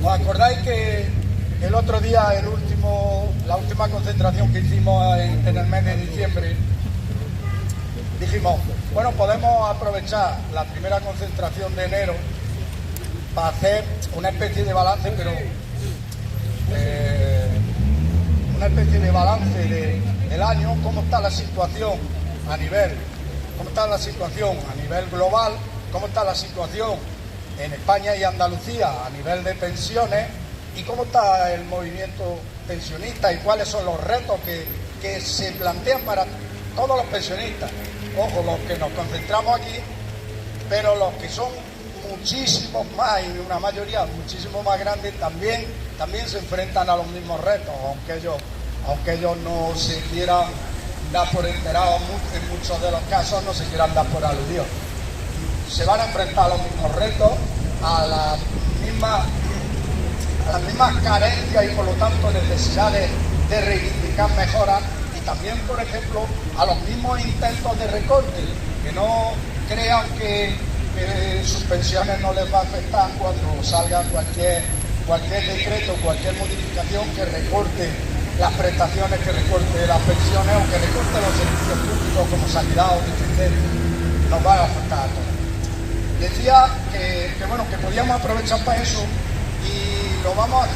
¿Os acordáis que el otro día, la última concentración que hicimos en el mes de diciembre, dijimos, bueno, podemos aprovechar la primera concentración de enero para hacer una especie de balance, pero una especie de balance del año, cómo está la situación a nivel global, cómo está la situación en España y Andalucía a nivel de pensiones y cómo está el movimiento pensionista y cuáles son los retos que se plantean para todos los pensionistas. Ojo, los que nos concentramos aquí, pero los que son muchísimos más y una mayoría muchísimo más grande también se enfrentan a los mismos retos, aunque ellos no se quieran dar por enterados, en muchos de los casos no se quieran dar por aludidos. Se van a enfrentar a los mismos retos, a las mismas carencias y por lo tanto necesidades de reivindicar mejoras y también, por ejemplo, a los mismos intentos de recorte, que no crean que sus pensiones no les va a afectar cuando salga cualquier decreto, cualquier modificación que recorte las prestaciones, que recorte las pensiones o que recorte los servicios públicos como sanidad o dependencia. Nos va a afectar a todos. Decía que podíamos aprovechar para eso y lo vamos a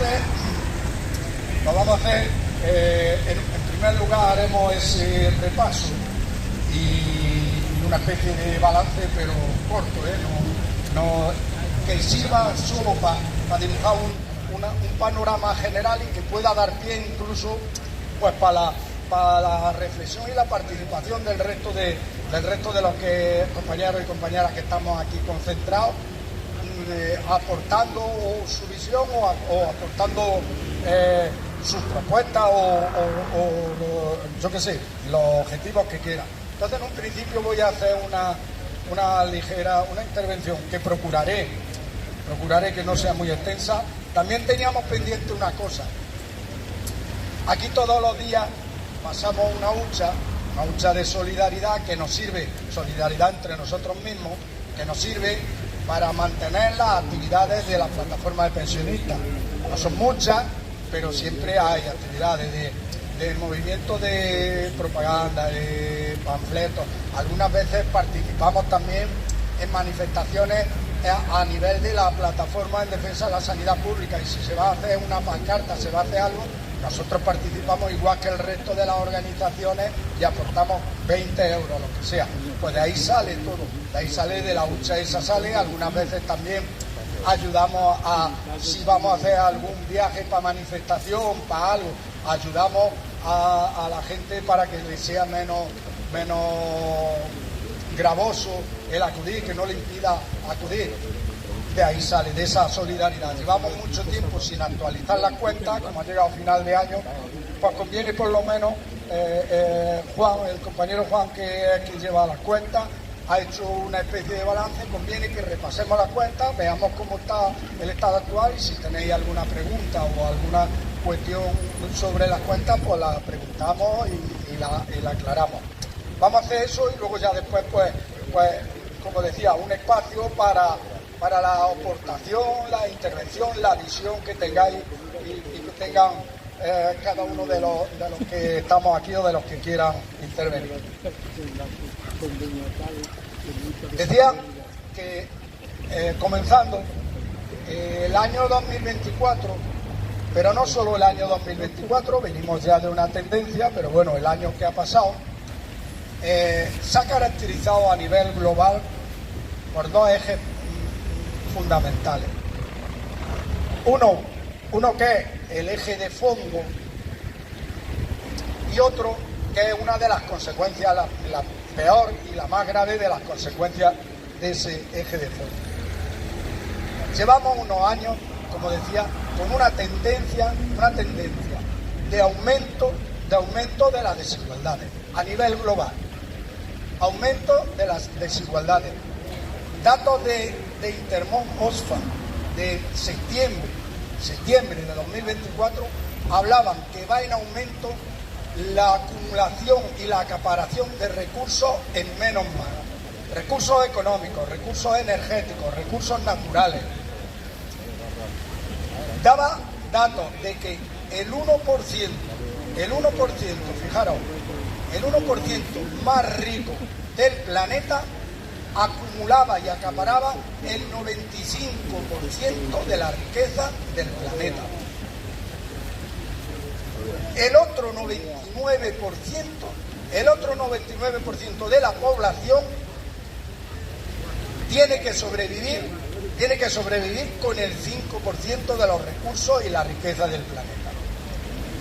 hacer. En primer lugar haremos ese repaso y una especie de balance, pero corto, que sirva solo para dibujar un panorama general y que pueda dar pie incluso pues para la reflexión y la participación del resto de los compañeros y compañeras que estamos aquí concentrados, aportando su visión o aportando sus propuestas o yo qué sé, los objetivos que quieran. Entonces, en un principio voy a hacer una intervención que procuraré que no sea muy extensa. También teníamos pendiente una cosa. Aquí todos los días pasamos una hucha de solidaridad que nos sirve, solidaridad entre nosotros mismos, que nos sirve para mantener las actividades de la plataforma de pensionistas. No son muchas, pero siempre hay actividades de movimiento de propaganda, de panfletos. Algunas veces participamos también en manifestaciones a nivel de la plataforma en defensa de la sanidad pública, y si se va a hacer una pancarta, se va a hacer algo, nosotros participamos igual que el resto de las organizaciones y aportamos 20 euros, lo que sea. Pues de ahí sale todo, de ahí sale, de la hucha esa sale. Algunas veces también ayudamos si vamos a hacer algún viaje para manifestación, para algo, ayudamos a la gente para que le sea menos gravoso el acudir, que no le impida acudir. De ahí sale, de esa solidaridad. Llevamos mucho tiempo sin actualizar las cuentas, como ha llegado final de año, pues conviene por lo menos, el compañero Juan, que es quien lleva las cuentas, ha hecho una especie de balance. Conviene que repasemos las cuentas, veamos cómo está el estado actual, y si tenéis alguna pregunta o alguna cuestión sobre las cuentas, pues la preguntamos y la aclaramos. Vamos a hacer eso y luego ya después, pues como decía, un espacio para la aportación, la intervención, la visión que tengáis y que tengan cada uno de los que estamos aquí o de los que quieran intervenir. Decía que comenzando el año 2024, pero no solo el año 2024, venimos ya de una tendencia, pero bueno, el año que ha pasado se ha caracterizado a nivel global por dos ejes fundamentales. Uno que es el eje de fondo, y otro que es una de las consecuencias, la peor y la más grave de las consecuencias de ese eje de fondo. Llevamos unos años, como decía, con una tendencia de aumento de las desigualdades a nivel global. Aumento de las desigualdades. Datos de Intermon Oxfam de septiembre de 2024 hablaban que va en aumento la acumulación y la acaparación de recursos en menos manos. Recursos económicos, recursos energéticos, recursos naturales. daba datos de que el 1%, fijaros, el 1% más rico del planeta acumulaba y acaparaba el 95% de la riqueza del planeta. El otro 99% de la población tiene que sobrevivir con el 5% de los recursos y la riqueza del planeta.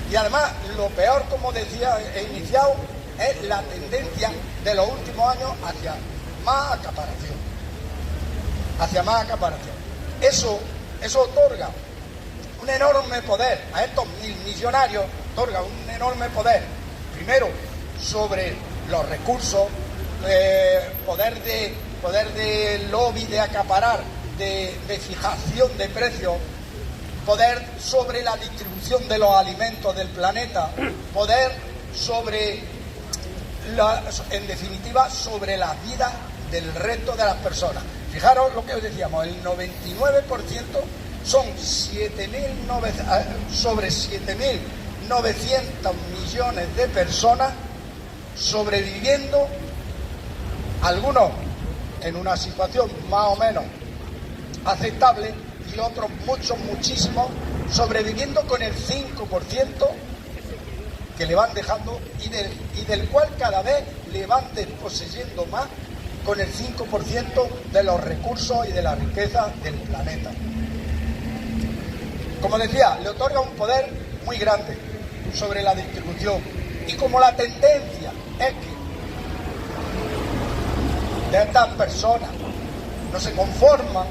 Y además, lo peor, como decía, he iniciado, es la tendencia de los últimos años hacia más acaparación. Eso otorga un enorme poder a estos millonarios, otorga un enorme poder, primero, sobre los recursos, poder de lobby, de acaparar, de fijación de precios, poder sobre la distribución de los alimentos del planeta, poder sobre, en definitiva, sobre la vida del resto de las personas. Fijaros lo que os decíamos, el 99% son sobre 7.900 millones de personas sobreviviendo, algunos en una situación más o menos aceptable y otros muchísimos sobreviviendo con el 5% que le van dejando y del cual cada vez le van desposeyendo más con el 5% de los recursos y de la riqueza del planeta. Como decía, le otorga un poder muy grande sobre la distribución, y como la tendencia es que de estas personas no se conforman,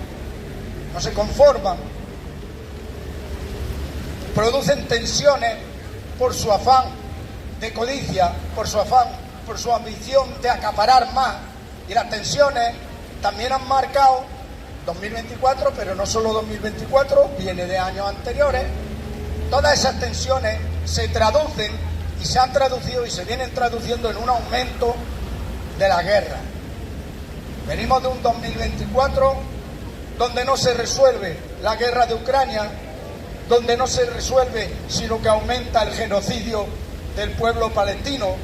producen tensiones por su afán de codicia, por su ambición de acaparar más, y las tensiones también han marcado 2024, pero no solo 2024, viene de años anteriores. Todas esas tensiones se traducen y se han traducido y se vienen traduciendo en un aumento de la guerra. Venimos de un 2024 donde no se resuelve la guerra de Ucrania, donde no se resuelve, sino que aumenta el genocidio del pueblo palestino,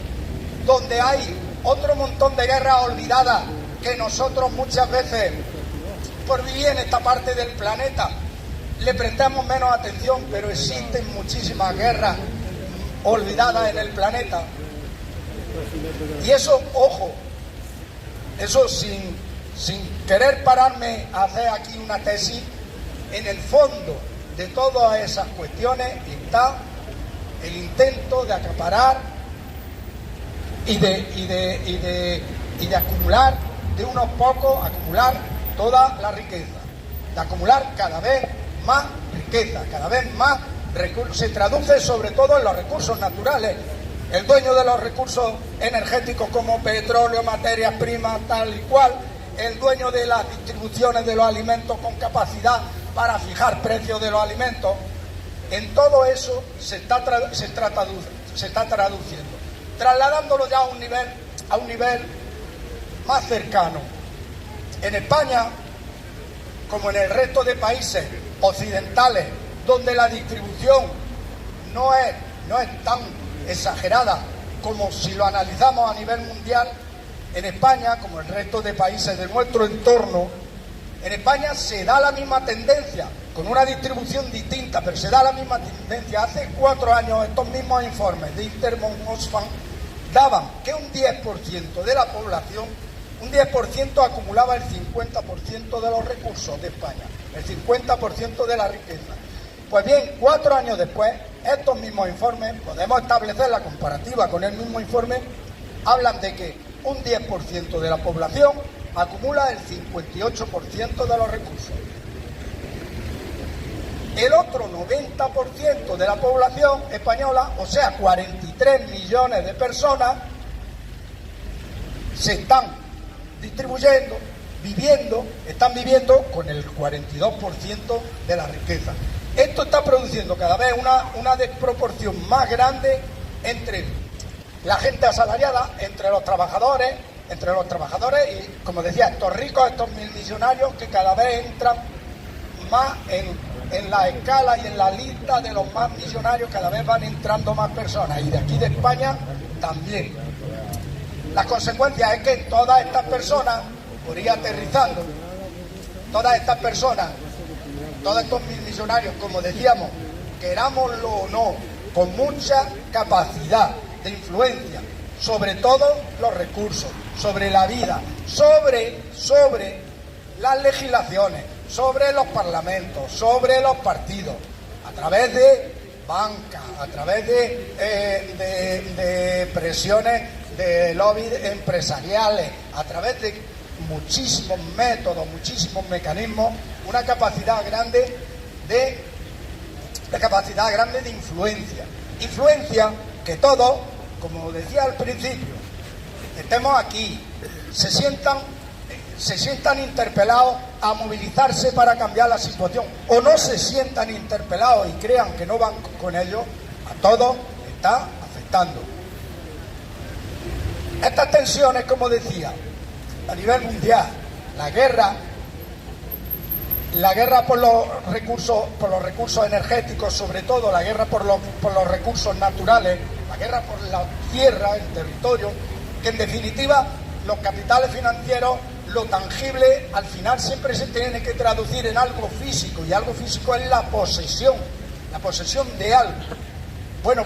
donde hay otro montón de guerras olvidadas que nosotros muchas veces, por vivir en esta parte del planeta, le prestamos menos atención, pero existen muchísimas guerras olvidadas en el planeta. Y eso, ojo, eso sin querer pararme a hacer aquí una tesis, en el fondo de todas esas cuestiones está el intento de acaparar y de acumular de unos pocos, acumular toda la riqueza, de acumular cada vez más riqueza, cada vez más recursos. Se traduce sobre todo en los recursos naturales. El dueño de los recursos energéticos como petróleo, materias primas, tal y cual, el dueño de las distribuciones de los alimentos con capacidad para fijar precios de los alimentos, en todo eso se está traduciendo, trasladándolo ya a un nivel más cercano. En España, como en el resto de países occidentales, donde la distribución no es tan exagerada como si lo analizamos a nivel mundial, en España, como el resto de países de nuestro entorno, en España se da la misma tendencia, con una distribución distinta, pero se da la misma tendencia. Hace 4 años estos mismos informes de Intermon Oxfam daban que un 10% de la población, un 10% acumulaba el 50% de los recursos de España, el 50% de la riqueza. Pues bien, 4 años después, estos mismos informes, podemos establecer la comparativa con el mismo informe, hablan de que un 10% de la población acumula el 58% de los recursos. El otro 90% de la población española, o sea, 43 millones de personas, se están distribuyendo, están viviendo con el 42% de la riqueza. Esto está produciendo cada vez una desproporción más grande entre la gente asalariada, entre los trabajadores y, como decía, estos ricos, estos millonarios que cada vez entran más en en la escala y en la lista de los más millonarios cada vez van entrando más personas, y de aquí de España también. La consecuencia es que todas estas personas, por ir aterrizando, todas estas personas, todos estos millonarios, como decíamos, querámoslo o no, con mucha capacidad de influencia sobre todos los recursos, sobre la vida, sobre las legislaciones, sobre los parlamentos, sobre los partidos, a través de banca, a través de presiones de lobbies empresariales, a través de muchísimos métodos, muchísimos mecanismos, una capacidad grande de influencia. Influencia que todos, como decía al principio, estemos aquí, se sientan interpelados a movilizarse para cambiar la situación, o no se sientan interpelados y crean que no van con ellos, a todos está afectando. Estas tensiones, como decía, a nivel mundial, la guerra por los recursos energéticos, sobre todo la guerra por los recursos naturales, la guerra por la tierra, el territorio, que en definitiva los capitales financieros, lo tangible, al final siempre se tiene que traducir en algo físico, y algo físico es la posesión de algo. Bueno,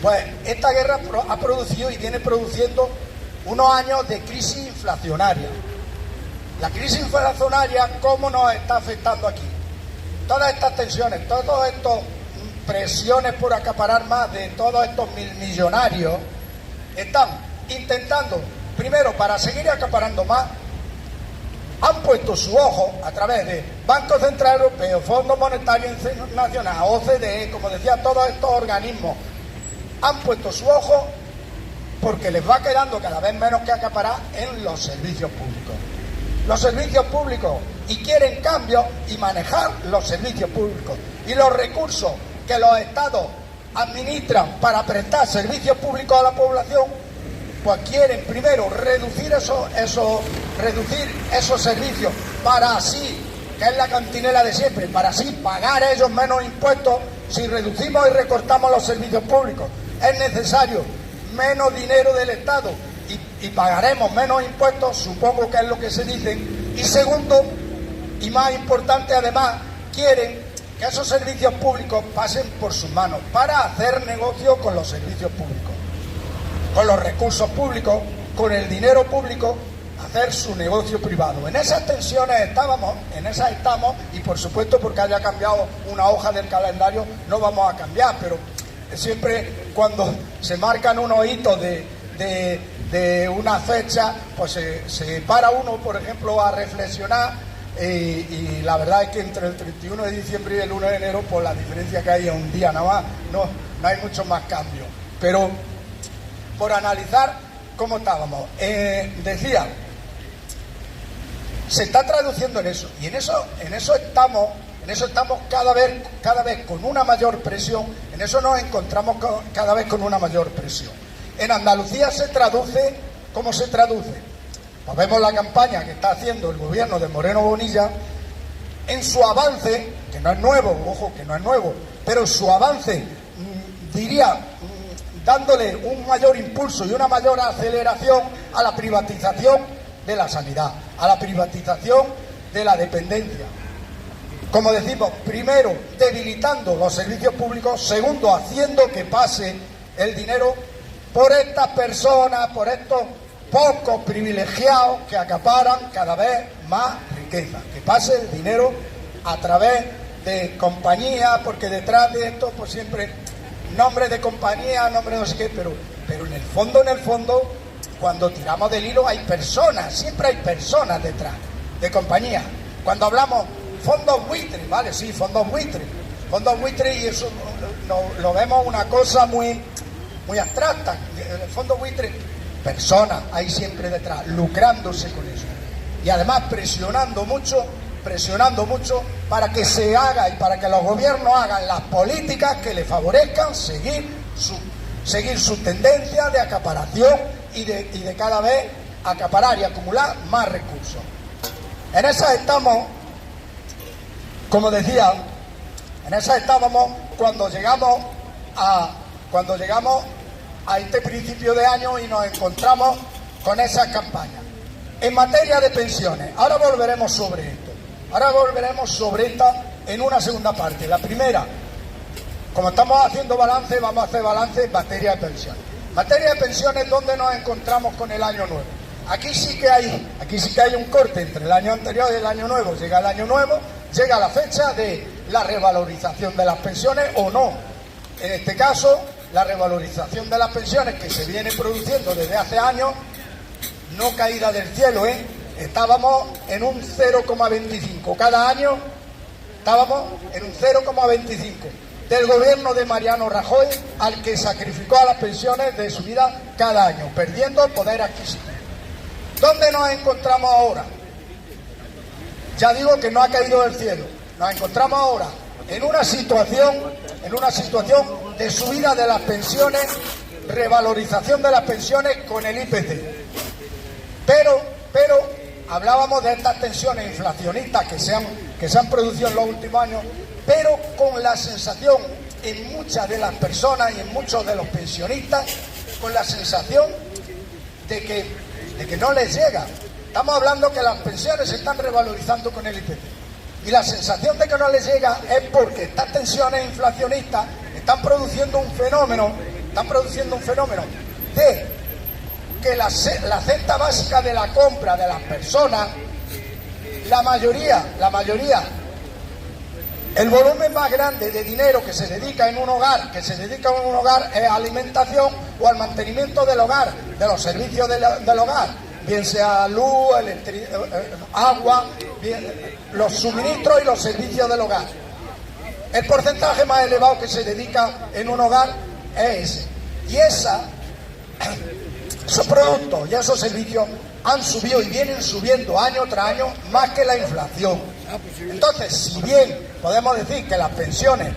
pues esta guerra ha producido y viene produciendo unos años de crisis inflacionaria. La crisis inflacionaria, ¿cómo nos está afectando aquí? Todas estas tensiones, todas estas presiones por acaparar más de todos estos millonarios, están intentando, primero, para seguir acaparando más, han puesto su ojo a través de Banco Central Europeo, Fondo Monetario Internacional, OCDE, como decía, todos estos organismos, han puesto su ojo porque les va quedando cada vez menos que acaparar en los servicios públicos. Los servicios públicos, y quieren cambios y manejar los servicios públicos. Y los recursos que los estados administran para prestar servicios públicos a la población, pues quieren primero reducir esos servicios para así, que es la cantinela de siempre, para así pagar ellos menos impuestos. Si reducimos y recortamos los servicios públicos, es necesario menos dinero del Estado y pagaremos menos impuestos, supongo que es lo que se dicen. Y segundo, y más importante además, quieren que esos servicios públicos pasen por sus manos para hacer negocio con los servicios públicos, con los recursos públicos, con el dinero público, hacer su negocio privado. En esas tensiones estamos, y por supuesto, porque haya cambiado una hoja del calendario, no vamos a cambiar, pero siempre cuando se marcan unos hitos de una fecha, pues se para uno, por ejemplo, a reflexionar, y la verdad es que entre el 31 de diciembre y el 1 de enero, pues la diferencia que hay es un día nada más, no hay mucho más cambio. Pero por analizar cómo estábamos, decía, se está traduciendo en eso, y en eso estamos cada vez con una mayor presión, en eso nos encontramos cada vez con una mayor presión. En Andalucía se traduce, ¿cómo se traduce? Pues vemos la campaña que está haciendo el gobierno de Moreno Bonilla en su avance, que no es nuevo, ojo, que no es nuevo, pero su avance, diría, dándole un mayor impulso y una mayor aceleración a la privatización de la sanidad, a la privatización de la dependencia. Como decimos, primero, debilitando los servicios públicos, segundo, haciendo que pase el dinero por estas personas, por estos pocos privilegiados que acaparan cada vez más riqueza, que pase el dinero a través de compañías, porque detrás de esto, pues siempre nombre de compañía, nombre de no sé qué, pero en el fondo, cuando tiramos del hilo hay personas, siempre hay personas detrás de compañías. Cuando hablamos fondos buitres, ¿vale? Sí, fondos buitres, y eso lo vemos una cosa muy abstracta. El fondo buitre, personas hay siempre detrás, lucrándose con eso. Y además presionando mucho para que se haga y para que los gobiernos hagan las políticas que les favorezcan seguir su tendencia de acaparación y de cada vez acaparar y acumular más recursos. En esas estamos, Como decía, en esa estábamos cuando llegamos a este principio de año y nos encontramos con esas campañas. En materia de pensiones, ahora volveremos sobre esto. Ahora volveremos sobre esta en una segunda parte. La primera, como estamos haciendo balance, vamos a hacer balance en materia de pensiones. Materia de pensiones, ¿dónde nos encontramos con el año nuevo? Aquí sí que hay un corte entre el año anterior y el año nuevo. Llega el año nuevo, llega la fecha de la revalorización de las pensiones o no. En este caso, la revalorización de las pensiones que se viene produciendo desde hace años, no caída del cielo, estábamos en un 0,25 cada año, estábamos en un 0,25 del gobierno de Mariano Rajoy, al que sacrificó a las pensiones de su vida cada año, perdiendo poder adquisitivo. ¿Dónde nos encontramos ahora? Ya digo que no ha caído del cielo. Nos encontramos ahora en una situación de subida de las pensiones, revalorización de las pensiones con el IPC. Pero hablábamos de estas tensiones inflacionistas que se han producido en los últimos años, pero con la sensación en muchas de las personas y en muchos de los pensionistas, con la sensación de que no les llega. Estamos hablando que las pensiones se están revalorizando con el IPC. Y la sensación de que no les llega es porque estas tensiones inflacionistas están produciendo un fenómeno de que la cesta básica de la compra de las personas, la mayoría, el volumen más grande de dinero que se dedica en un hogar, es a alimentación o al mantenimiento del hogar, de los servicios del hogar, bien sea luz, agua, los suministros y los servicios del hogar. El porcentaje más elevado que se dedica en un hogar es ese. Y esos productos y esos servicios han subido y vienen subiendo año tras año más que la inflación. Entonces, si bien podemos decir que las pensiones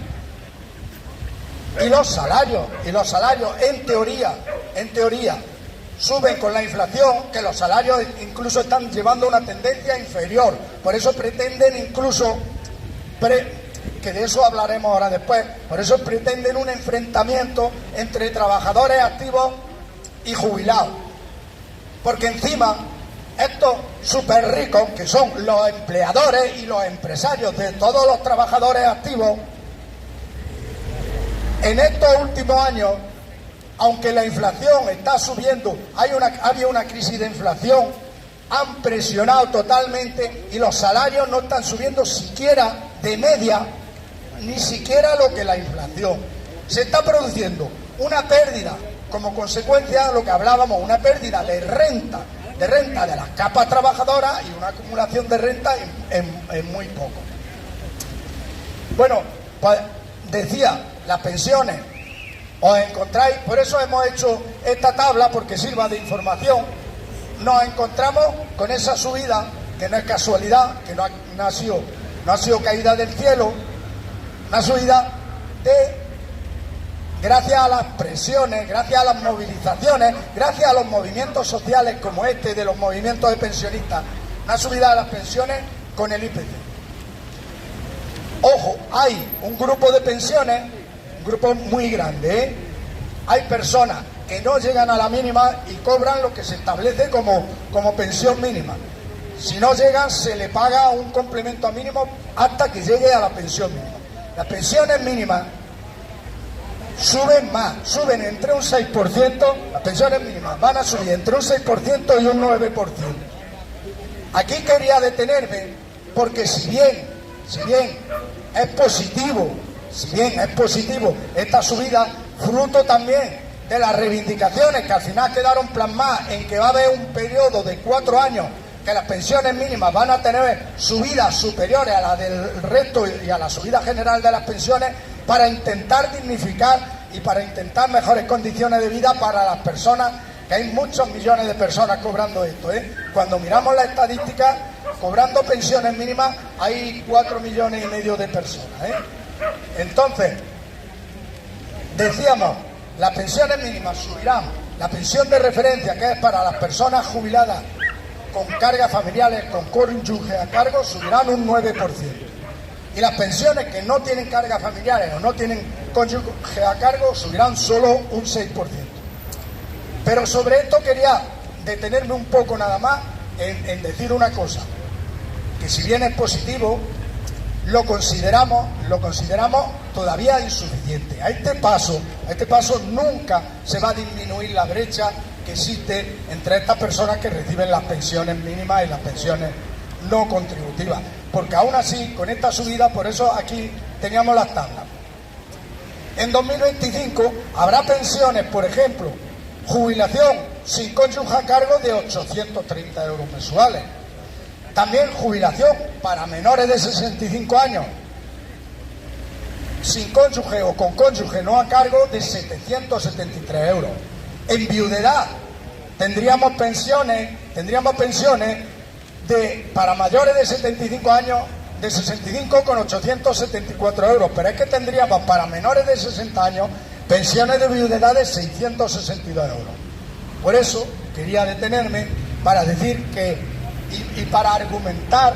y los salarios en teoría suben con la inflación, que los salarios incluso están llevando una tendencia inferior, por eso pretenden incluso que de eso hablaremos ahora después, por eso pretenden un enfrentamiento entre trabajadores activos y jubilados, porque encima estos súper ricos, que son los empleadores y los empresarios de todos los trabajadores activos, en estos últimos años, aunque la inflación está subiendo, había una crisis de inflación, han presionado totalmente y los salarios no están subiendo siquiera de media, ni siquiera lo que la inflación. Se está produciendo una pérdida, como consecuencia de lo que hablábamos, una pérdida de renta de las capas trabajadoras y una acumulación de renta en muy poco. Bueno, pues decía, las pensiones, os encontráis, por eso hemos hecho esta tabla, porque sirva de información. Nos encontramos con esa subida, que no es casualidad, que no ha sido caída del cielo, una subida gracias a las presiones, gracias a las movilizaciones, gracias a los movimientos sociales como este de los movimientos de pensionistas, una subida de las pensiones con el IPC. Ojo, hay un grupo de pensiones, un grupo muy grande, Hay personas que no llegan a la mínima y cobran lo que se establece como pensión mínima. Si no llegan, se le paga un complemento mínimo hasta que llegue a la pensión mínima. Las pensiones mínimas suben más, suben entre un 6%, las pensiones mínimas van a subir entre un 6% y un 9%. Aquí quería detenerme porque si bien es positivo esta subida, fruto también de las reivindicaciones que al final quedaron plasmadas en que va a haber un periodo de 4 años que las pensiones mínimas van a tener subidas superiores a las del resto y a la subida general de las pensiones para intentar dignificar y para intentar mejores condiciones de vida para las personas, que hay muchos millones de personas cobrando esto, Cuando miramos las estadísticas, cobrando pensiones mínimas hay 4,5 millones de personas, Entonces, decíamos, las pensiones mínimas subirán, la pensión de referencia, que es para las personas jubiladas con cargas familiares, con cónyuge a cargo, subirán un 9%. Y las pensiones que no tienen cargas familiares o no tienen cónyuge a cargo subirán solo un 6%. Pero sobre esto quería detenerme un poco nada más en decir una cosa, que si bien es positivo, lo consideramos todavía insuficiente. A este paso nunca se va a disminuir la brecha que existe entre estas personas que reciben las pensiones mínimas y las pensiones no contributivas, porque aún así, con esta subida, por eso aquí teníamos las tablas. En 2025 habrá pensiones, por ejemplo, jubilación sin cónyuge a cargo de 830 euros mensuales. También jubilación para menores de 65 años, sin cónyuge o con cónyuge no a cargo, de 773 euros. En viudedad tendríamos pensiones para mayores de 75 años, de 65 con 874 euros, pero es que tendríamos para menores de 60 años pensiones de viudedad de 662 euros. Por eso quería detenerme para decir que, y para argumentar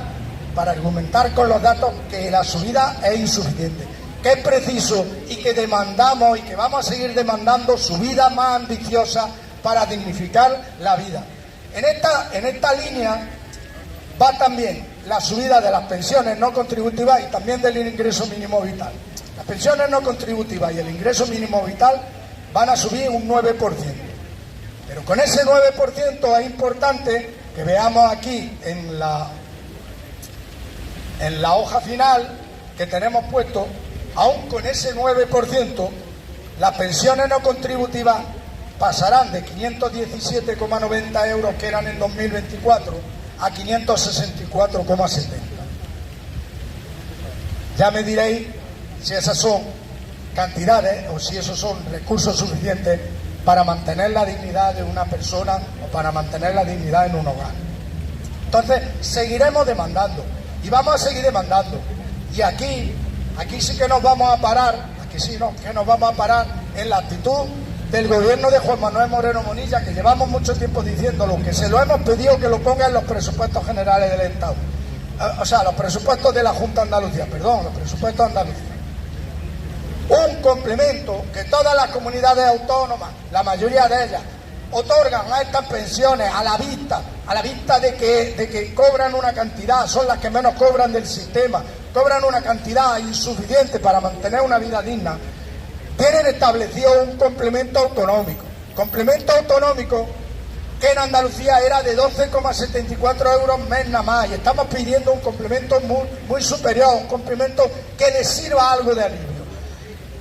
con los datos, que la subida es insuficiente, que es preciso y que demandamos y que vamos a seguir demandando subida más ambiciosa para dignificar la vida. En esta línea va también la subida de las pensiones no contributivas y también del ingreso mínimo vital. Las pensiones no contributivas y el ingreso mínimo vital van a subir un 9%. Pero con ese 9% es importante que veamos aquí en la hoja final que tenemos puesto, aún con ese 9%, las pensiones no contributivas pasarán de 517,90 euros que eran en 2024 a 564,70. Ya me diréis si esas son cantidades o si esos son recursos suficientes para mantener la dignidad de una persona o para mantener la dignidad en un hogar. Entonces, seguiremos demandando y vamos a seguir demandando. Y aquí sí que nos vamos a parar, en la actitud del gobierno de Juan Manuel Moreno Bonilla, que llevamos mucho tiempo diciéndolo, que se lo hemos pedido que lo ponga en los presupuestos generales del Estado. O sea, los presupuestos de la Junta de Andalucía, los presupuestos de Andalucía. Un complemento que todas las comunidades autónomas, la mayoría de ellas, otorgan a estas pensiones a la vista de que cobran una cantidad, son las que menos cobran del sistema, cobran una cantidad insuficiente para mantener una vida digna. Tienen establecido un complemento autonómico que en Andalucía era de 12,74 euros mes nada más, y estamos pidiendo un complemento muy superior, un complemento que les sirva algo de alivio.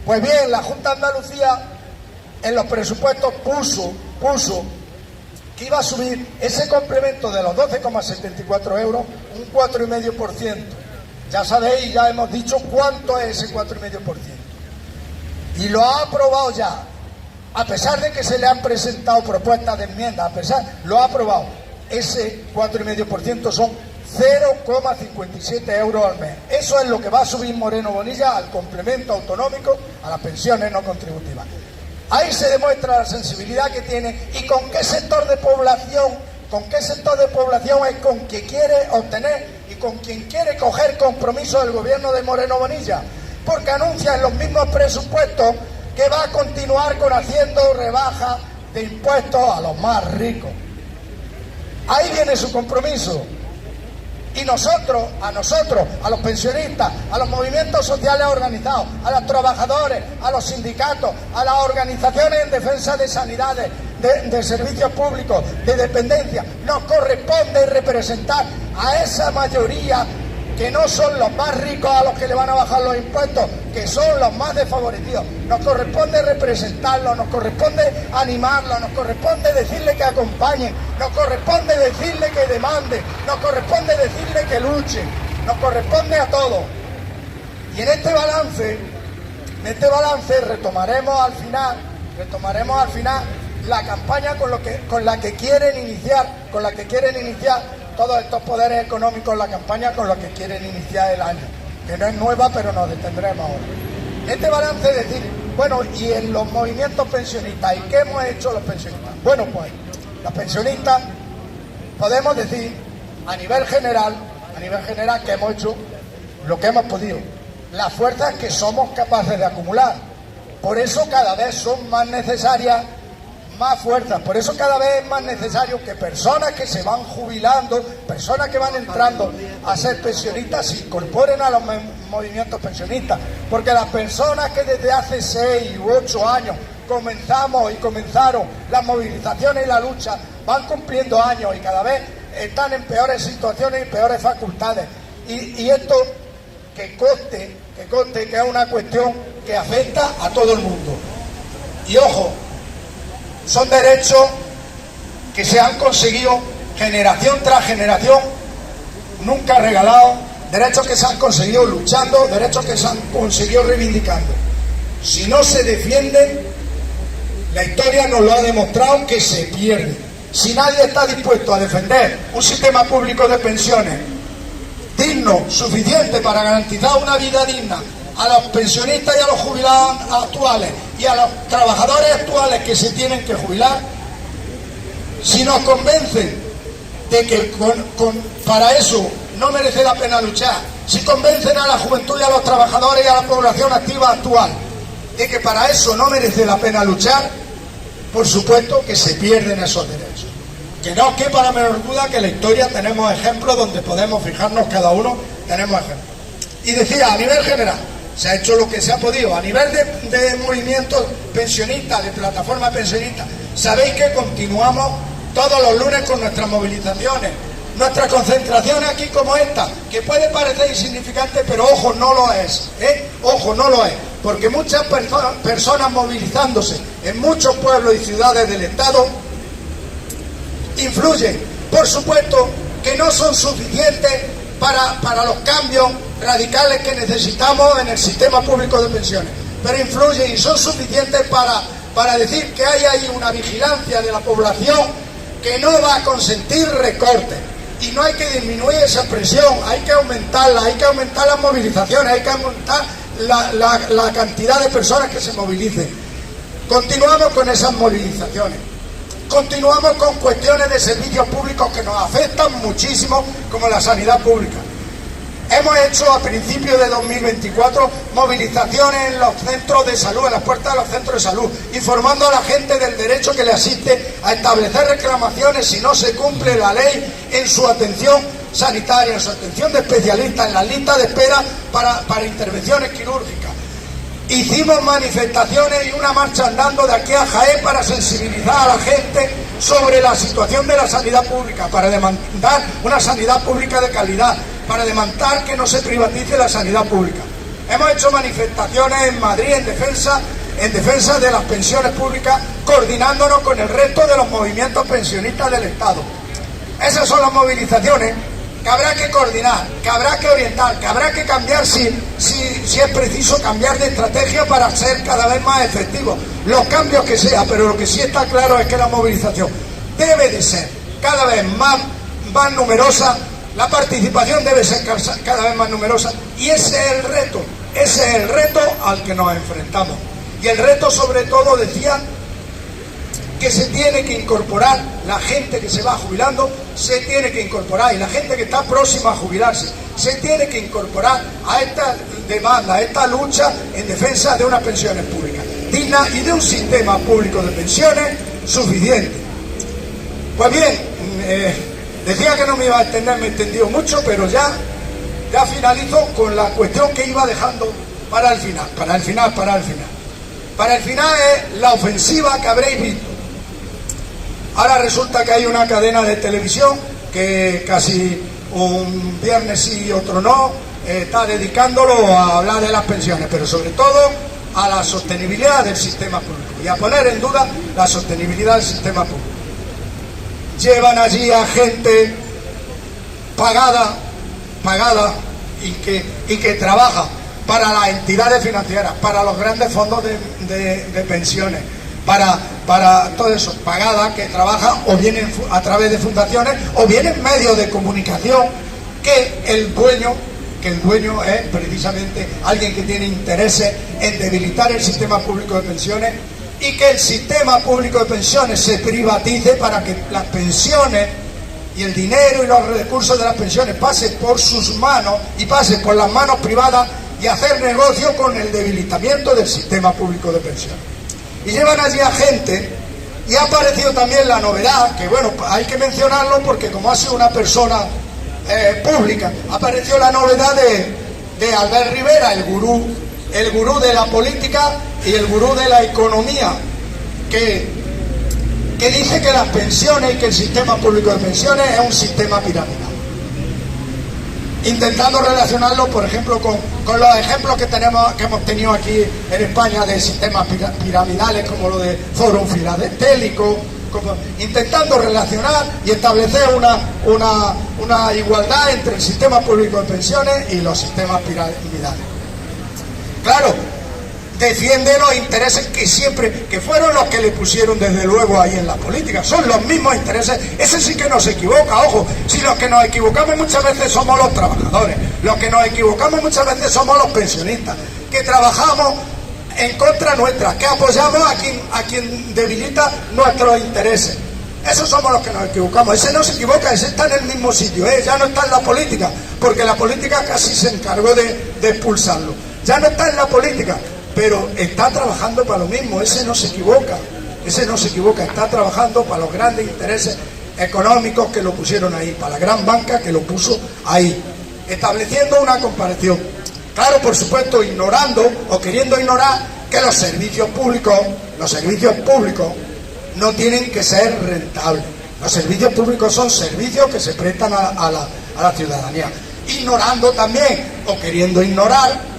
Pues bien, la Junta de Andalucía en los presupuestos puso que iba a subir ese complemento de los 12,74 euros un 4,5%. Ya sabéis, ya hemos dicho cuánto es ese 4,5%. Y lo ha aprobado ya, a pesar de que se le han presentado propuestas de enmienda, lo ha aprobado. Ese 4,5% son 0,57 euros al mes. Eso es lo que va a subir Moreno Bonilla al complemento autonómico, a las pensiones no contributivas. Ahí se demuestra la sensibilidad que tiene y con qué sector de población es con quien quiere obtener y con quien quiere coger compromiso del gobierno de Moreno Bonilla, porque anuncia en los mismos presupuestos que va a continuar haciendo rebajas de impuestos a los más ricos. Ahí viene su compromiso. Y a nosotros, a los pensionistas, a los movimientos sociales organizados, a los trabajadores, a los sindicatos, a las organizaciones en defensa de sanidades, de servicios públicos, de dependencia, nos corresponde representar a esa mayoría que no son los más ricos a los que le van a bajar los impuestos, que son los más desfavorecidos. Nos corresponde representarlos, nos corresponde animarlos, nos corresponde decirle que acompañen, nos corresponde decirle que demanden, nos corresponde decirle que luchen, nos corresponde a todos. Y en este balance retomaremos al final la campaña con la que quieren iniciar todos estos poderes económicos, la campaña con la que quieren iniciar el año, que no es nueva, pero nos detendremos ahora. Este balance es decir, bueno, y en los movimientos pensionistas, ¿y qué hemos hecho los pensionistas? Bueno, pues los pensionistas podemos decir a nivel general que hemos hecho lo que hemos podido, las fuerzas que somos capaces de acumular. Por eso cada vez son más necesarias más fuerzas, por eso cada vez es más necesario que personas que se van jubilando, personas que van entrando a ser pensionistas, se incorporen a los movimientos pensionistas, porque las personas que desde hace 6 u 8 años comenzaron las movilizaciones y la lucha, van cumpliendo años y cada vez están en peores situaciones y peores facultades. Y esto que conste que es una cuestión que afecta a todo el mundo. Y ojo, son derechos que se han conseguido generación tras generación, nunca regalados, derechos que se han conseguido luchando, derechos que se han conseguido reivindicando. Si no se defienden, la historia nos lo ha demostrado que se pierde. Si nadie está dispuesto a defender un sistema público de pensiones digno, suficiente para garantizar una vida digna a los pensionistas y a los jubilados actuales y a los trabajadores actuales que se tienen que jubilar, si nos convencen de que para eso no merece la pena luchar, si convencen a la juventud y a los trabajadores y a la población activa actual de que para eso no merece la pena luchar, por supuesto que se pierden esos derechos. Que no quepa la menor duda que en la historia tenemos ejemplos donde podemos fijarnos cada uno, tenemos ejemplos. Y decía, a nivel general, se ha hecho lo que se ha podido. A nivel de movimientos pensionistas, de plataformas pensionistas, sabéis que continuamos todos los lunes con nuestras movilizaciones, nuestras concentraciones aquí como esta, que puede parecer insignificante, pero ojo, no lo es, ojo, no lo es, porque muchas personas movilizándose en muchos pueblos y ciudades del Estado influyen. Por supuesto que no son suficientes para los cambios radicales que necesitamos en el sistema público de pensiones, pero influyen y son suficientes para decir que hay ahí una vigilancia de la población que no va a consentir recortes, y no hay que disminuir esa presión, hay que aumentarla, hay que aumentar las movilizaciones, hay que aumentar la cantidad de personas que se movilicen. Continuamos con esas movilizaciones, continuamos con cuestiones de servicios públicos que nos afectan muchísimo, como la sanidad pública. Hemos hecho a principios de 2024 movilizaciones en los centros de salud, en las puertas de los centros de salud, informando a la gente del derecho que le asiste a establecer reclamaciones si no se cumple la ley en su atención sanitaria, en su atención de especialistas, en la lista de espera para intervenciones quirúrgicas. Hicimos manifestaciones y una marcha andando de aquí a Jaén para sensibilizar a la gente sobre la situación de la sanidad pública, para demandar una sanidad pública de calidad, para demandar que no se privatice la sanidad pública. Hemos hecho manifestaciones en Madrid en defensa de las pensiones públicas, coordinándonos con el resto de los movimientos pensionistas del Estado. Esas son las movilizaciones que habrá que coordinar, que habrá que orientar, que habrá que cambiar si es preciso cambiar de estrategia para ser cada vez más efectivos. Los cambios que sea, pero lo que sí está claro es que la movilización debe de ser cada vez más numerosa, la participación debe ser cada vez más numerosa, y ese es el reto al que nos enfrentamos. Y el reto sobre todo, decía, que se tiene que incorporar la gente que se va jubilando, se tiene que incorporar, y la gente que está próxima a jubilarse, se tiene que incorporar a esta demanda, a esta lucha en defensa de unas pensiones públicas dignas y de un sistema público de pensiones suficiente. Pues bien, decía que no me iba a extender, me he extendido mucho, pero ya finalizo con la cuestión que iba dejando para el final. Para el final es la ofensiva que habréis visto. Ahora resulta que hay una cadena de televisión que casi un viernes sí y otro no, está dedicándolo a hablar de las pensiones, pero sobre todo a la sostenibilidad del sistema público y a poner en duda la sostenibilidad del sistema público. Llevan allí a gente pagada y que trabaja para las entidades financieras, para los grandes fondos de pensiones, para todo eso, pagada, que trabaja o bien a través de fundaciones o bien en medios de comunicación, que el dueño es precisamente alguien que tiene intereses en debilitar el sistema público de pensiones, y que el sistema público de pensiones se privatice para que las pensiones y el dinero y los recursos de las pensiones pase por sus manos y pase por las manos privadas y hacer negocio con el debilitamiento del sistema público de pensiones. Y llevan allí a gente, y ha aparecido también la novedad, que bueno, hay que mencionarlo porque como ha sido una persona pública, apareció la novedad de Albert Rivera, el gurú de la política y el gurú de la economía, que dice que las pensiones y que el sistema público de pensiones es un sistema piramidal, intentando relacionarlo, por ejemplo, con los ejemplos que hemos tenido aquí en España de sistemas piramidales como lo de Fórum Filatélico, intentando relacionar y establecer una igualdad entre el sistema público de pensiones y los sistemas piramidales. Claro, defiende los intereses que fueron los que le pusieron desde luego ahí en la política, son los mismos intereses. Ese sí que no se equivoca, ojo, si los que nos equivocamos muchas veces somos los trabajadores, los que nos equivocamos muchas veces somos los pensionistas, que trabajamos en contra nuestra, que apoyamos a quien debilita nuestros intereses. Esos somos los que nos equivocamos. Ese no se equivoca, ese está en el mismo sitio, ya no está en la política, porque la política casi se encargó de expulsarlo. Ya no está en la política, pero está trabajando para lo mismo. Ese no se equivoca, está trabajando para los grandes intereses económicos que lo pusieron ahí, para la gran banca que lo puso ahí, estableciendo una comparación. Claro, por supuesto, ignorando o queriendo ignorar que los servicios públicos no tienen que ser rentables. Los servicios públicos son servicios que se prestan a la ciudadanía. Ignorando también, o queriendo ignorar,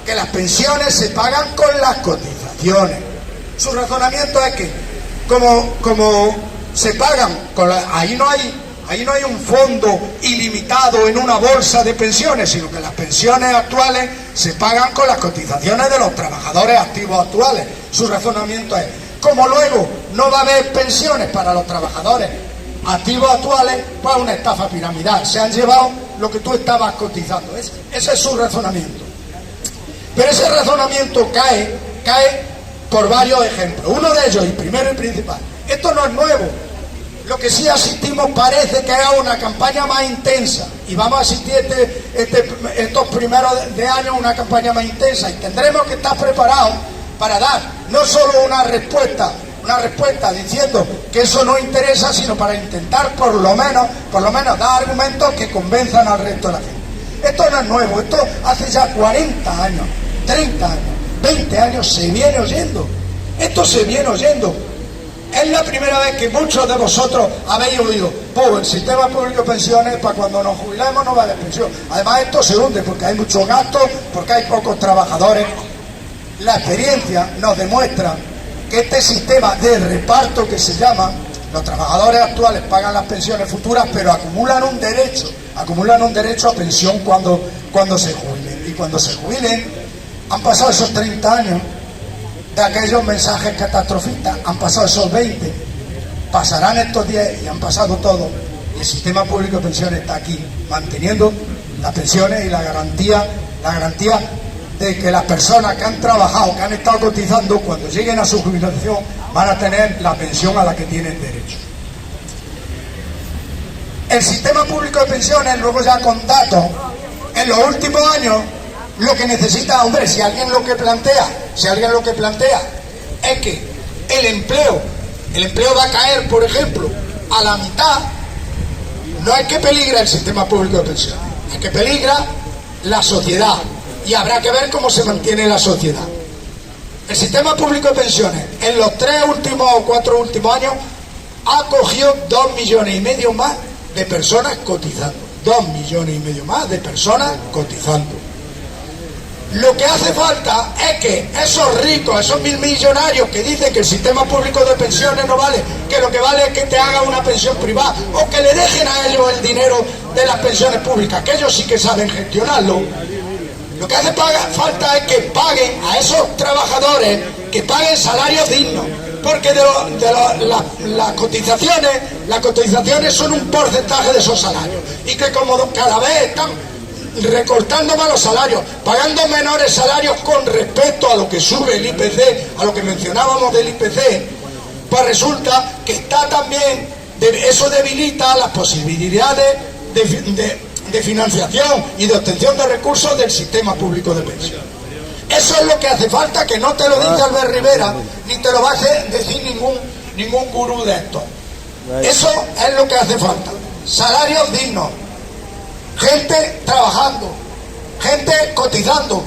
que las pensiones se pagan con las cotizaciones. Su razonamiento es que, como se pagan, ahí no hay un fondo ilimitado en una bolsa de pensiones, sino que las pensiones actuales se pagan con las cotizaciones de los trabajadores activos actuales. Su razonamiento es, como luego no va a haber pensiones para los trabajadores activos actuales, pues una estafa piramidal. Se han llevado lo que tú estabas cotizando. Ese es su razonamiento. Pero ese razonamiento cae por varios ejemplos. Uno de ellos, y primero y principal, esto no es nuevo. Lo que sí asistimos parece que es una campaña más intensa, y vamos a asistir estos primeros de año a una campaña más intensa, y tendremos que estar preparados para dar no solo una respuesta diciendo que eso no interesa, sino para intentar por lo menos dar argumentos que convenzan al resto de la gente. Esto no es nuevo, esto hace ya 40 años, 30 años, 20 años se viene oyendo. Esto se viene oyendo. Es la primera vez que muchos de vosotros habéis oído, pues el sistema público de pensiones, para cuando nos jubilemos no va a haber pensión. Además esto se hunde porque hay muchos gastos, porque hay pocos trabajadores. La experiencia nos demuestra que este sistema de reparto que se llama, los trabajadores actuales pagan las pensiones futuras, pero acumulan un derecho a pensión cuando se jubilen. Y cuando se jubilen, han pasado esos 30 años de aquellos mensajes catastrofistas, han pasado esos 20, pasarán estos 10 y han pasado todo, y el sistema público de pensiones está aquí, manteniendo las pensiones y la garantía de que las personas que han trabajado, que han estado cotizando, cuando lleguen a su jubilación van a tener la pensión a la que tienen derecho. El sistema público de pensiones, luego ya con datos, en los últimos años, lo que necesita, hombre, si alguien lo que plantea es que el empleo va a caer, por ejemplo, a la mitad, no es que peligra el sistema público de pensiones, es que peligra la sociedad, y habrá que ver cómo se mantiene la sociedad. El sistema público de pensiones en los 3 últimos o 4 últimos años ha cogido 2,5 millones más de personas cotizando. 2,5 millones más de personas cotizando. Lo que hace falta es que esos ricos, esos millonarios que dicen que el sistema público de pensiones no vale, que lo que vale es que te haga una pensión privada, o que le dejen a ellos el dinero de las pensiones públicas, que ellos sí que saben gestionarlo. Lo que hace falta es que paguen a esos trabajadores, que paguen salarios dignos, porque las cotizaciones son un porcentaje de esos salarios, y que como cada vez están recortando más los salarios, pagando menores salarios con respecto a lo que sube el IPC, a lo que mencionábamos del IPC, pues resulta que está también Eso debilita las posibilidades de financiación y de obtención de recursos del sistema público de pensiones. Eso es lo que hace falta, que no te lo dice Albert Rivera, ni te lo va a decir ningún gurú de esto. Eso es lo que hace falta. Salarios dignos, gente trabajando, gente cotizando.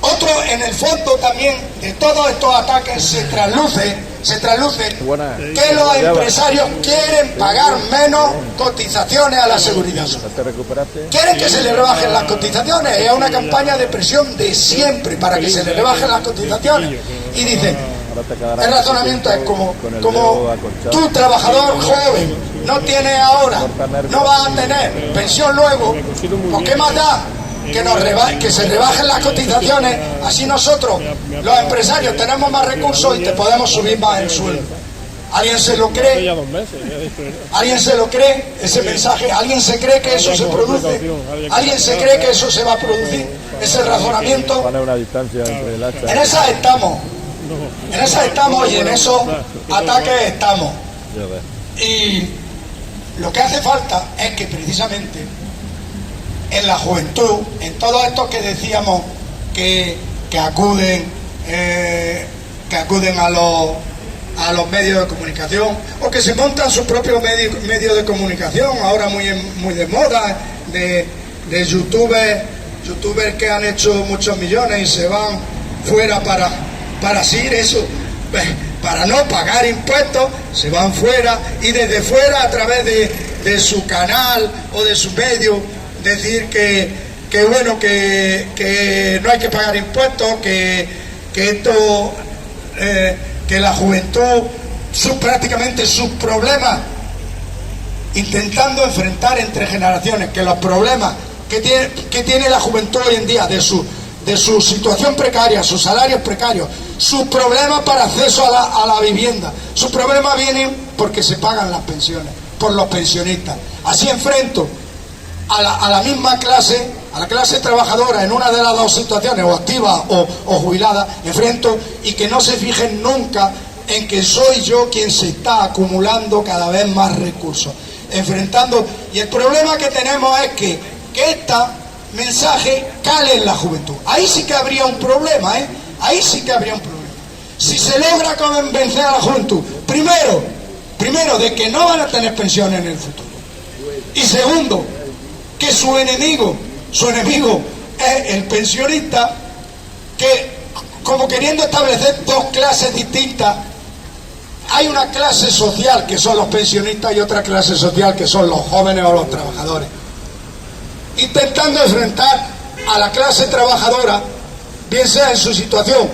Otro, en el fondo también de todos estos ataques se trasluce que los empresarios quieren pagar menos cotizaciones a la seguridad social. Quieren que se le rebajen las cotizaciones. Es una campaña de presión de siempre para que se le rebajen las cotizaciones. Y dicen, el razonamiento es como tú, trabajador joven, no tienes ahora, no vas a tener pensión luego, ¿por qué más da? Que se rebajen las cotizaciones, así nosotros, los empresarios, tenemos más recursos y te podemos subir más el sueldo. ¿Alguien se lo cree? ¿Alguien se lo cree ese mensaje? ¿Alguien se cree que eso se produce? ¿Alguien se cree que eso se va a producir? Ese razonamiento. En esas estamos. En esas estamos y en esos ataques estamos. Y lo que hace falta es que precisamente en la juventud, en todos estos que decíamos que acuden a los medios de comunicación, o que se montan sus propios medios de comunicación, ahora muy de moda, de youtubers que han hecho muchos millones y se van fuera para así eso, para no pagar impuestos, se van fuera y desde fuera a través de su canal o de su medio decir que bueno, que no hay que pagar impuestos, que esto, que la juventud, prácticamente sus problemas, intentando enfrentar entre generaciones, que los problemas que tiene la juventud hoy en día de su situación precaria, sus salarios precarios, sus problemas para acceso a la vivienda, sus problemas vienen porque se pagan las pensiones, por los pensionistas. Así enfrento a la misma clase, a la clase trabajadora en una de las dos situaciones, o activa o jubilada, enfrento, y que no se fijen nunca en que soy yo quien se está acumulando cada vez más recursos, enfrentando. Y el problema que tenemos es que este mensaje cale en la juventud. Ahí sí que habría un problema, ahí sí que habría un problema. Si se logra convencer a la juventud, primero de que no van a tener pensiones en el futuro, y segundo, que su enemigo es el pensionista, que como queriendo establecer dos clases distintas, hay una clase social que son los pensionistas y otra clase social que son los jóvenes o los trabajadores, intentando enfrentar a la clase trabajadora, bien sea en su situación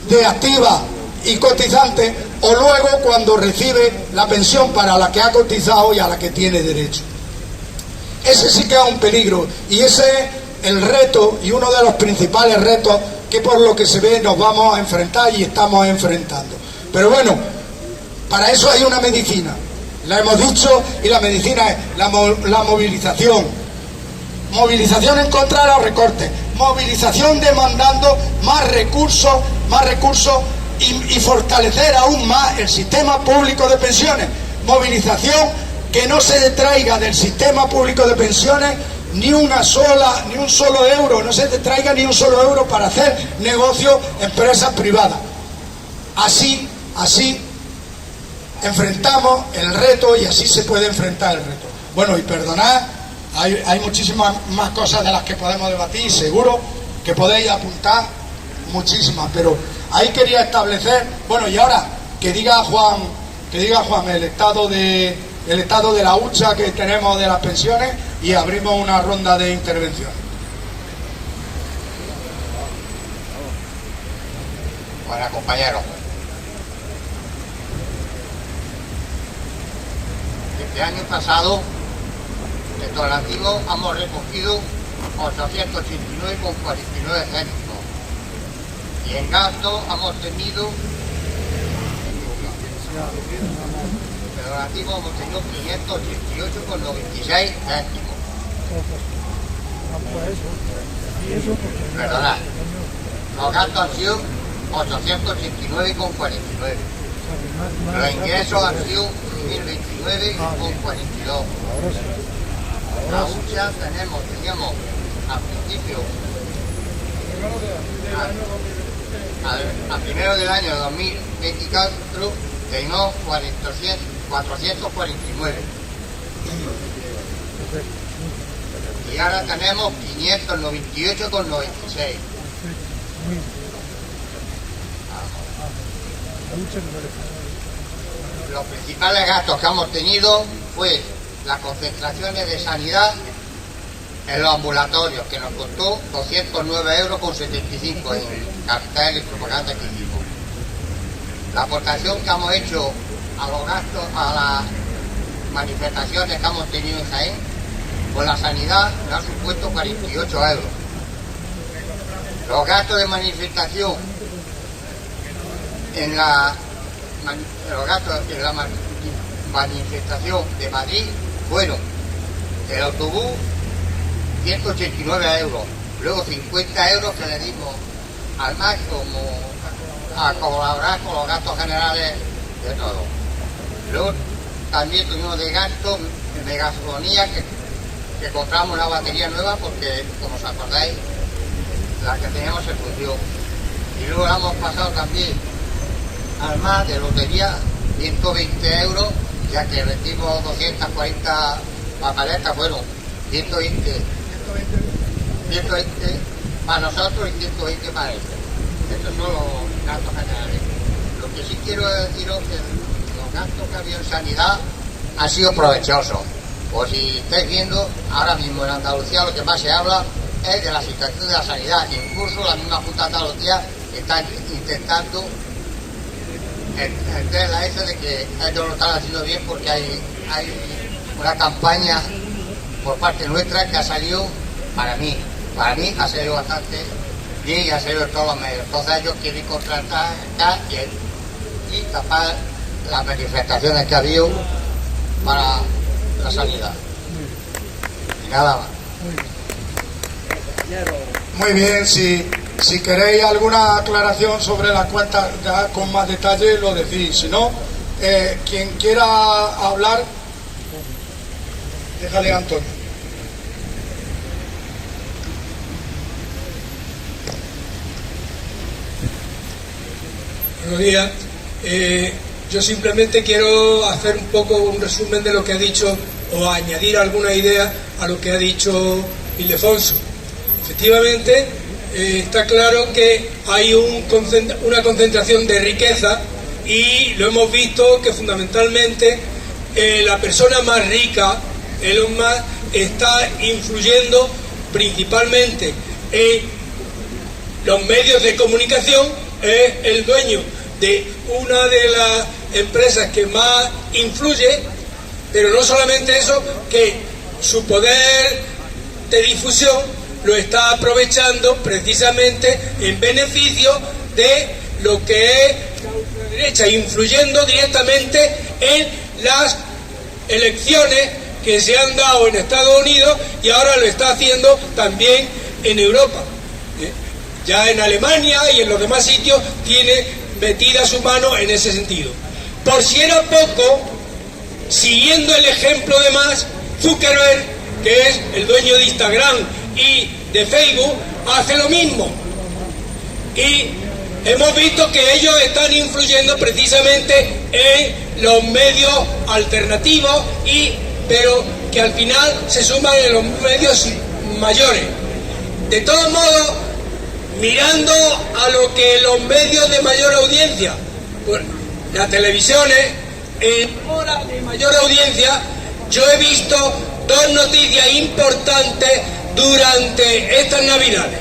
de activa y cotizante, o luego cuando recibe la pensión para la que ha cotizado y a la que tiene derecho. Ese sí que es un peligro, y ese es el reto y uno de los principales retos que por lo que se ve nos vamos a enfrentar y estamos enfrentando. Pero bueno, para eso hay una medicina, la hemos dicho, y la medicina es la movilización. Movilización en contra de los recortes, movilización demandando más recursos y fortalecer aún más el sistema público de pensiones. Movilización que no se detraiga del sistema público de pensiones ni un solo euro, no se detraiga ni un solo euro para hacer negocio empresas privadas. Así enfrentamos el reto y así se puede enfrentar el reto. Bueno, y perdonad, hay muchísimas más cosas de las que podemos debatir, seguro que podéis apuntar muchísimas, pero ahí quería establecer, bueno, y ahora que diga Juan el estado de la hucha que tenemos de las pensiones, y abrimos una ronda de intervención. Bueno, compañeros, este año pasado de donativo hemos recogido 889,49 céntimos y en gasto hemos tenido de donativo hemos tenido 588,96 céntimos. Perdonad, los gastos han sido 889,49. Los ingresos han sido 2029 con 42. La hucha teníamos al principio, a primero del año 2024, teníamos 449. Y ahora tenemos 598,96. Los principales gastos que hemos tenido fue las concentraciones de sanidad en los ambulatorios, que nos costó 209,75 € en capital y propaganda que hicimos. La aportación que hemos hecho a los gastos, a las manifestaciones que hemos tenido en Jaén, con la sanidad nos ha supuesto 48 €. Los gastos de manifestación manifestación de Madrid fueron el autobús 189 €, luego 50 € que le dimos al MAC como a colaborar con los gastos generales de todo. Luego también tuvimos de gasto de gasolina que compramos una batería nueva porque, como os acordáis, la que teníamos se fundió. Y luego la hemos pasado también al MAC de lotería 120 €, ya que vendimos 240 papeletas, bueno, 120 para nosotros y 120 para ellos. Estos son los gastos generales. Lo que sí quiero deciros es que los gastos que ha habido en sanidad han sido provechosos. Pues si estáis viendo, ahora mismo en Andalucía lo que más se habla es de la situación de la sanidad. Incluso la misma Junta de Andalucía está intentando entender la esa de que ellos lo están haciendo bien, porque hay una campaña por parte nuestra que ha salido, para mí ha salido bastante bien y ha salido de todos los medios. Entonces ellos quieren contratar acá y tapar las manifestaciones que ha habido para la sanidad. Y nada más. Muy bien, si queréis alguna aclaración sobre las cuentas ya con más detalle lo decís, si no, quien quiera hablar, déjale a Antonio. Buenos días. Yo simplemente quiero hacer un poco un resumen de lo que ha dicho o añadir alguna idea a lo que ha dicho Ildefonso. Efectivamente, está claro que hay una concentración de riqueza y lo hemos visto que fundamentalmente la persona más rica, Elon Musk, está influyendo principalmente en los medios de comunicación. Es el dueño de una de las empresas que más influye, pero no solamente eso, que su poder de difusión lo está aprovechando precisamente en beneficio de lo que es la derecha, influyendo directamente en las elecciones que se han dado en Estados Unidos y ahora lo está haciendo también en Europa. Ya en Alemania y en los demás sitios tiene metida su mano en ese sentido. Por si era poco, siguiendo el ejemplo de Musk, Zuckerberg, que es el dueño de Instagram y de Facebook, hace lo mismo. Y hemos visto que ellos están influyendo precisamente en los medios alternativos, pero que al final se suman en los medios mayores. De todos modos, mirando a lo que los medios de mayor audiencia, pues, las televisiones, en horas de mayor audiencia, yo he visto dos noticias importantes durante estas Navidades.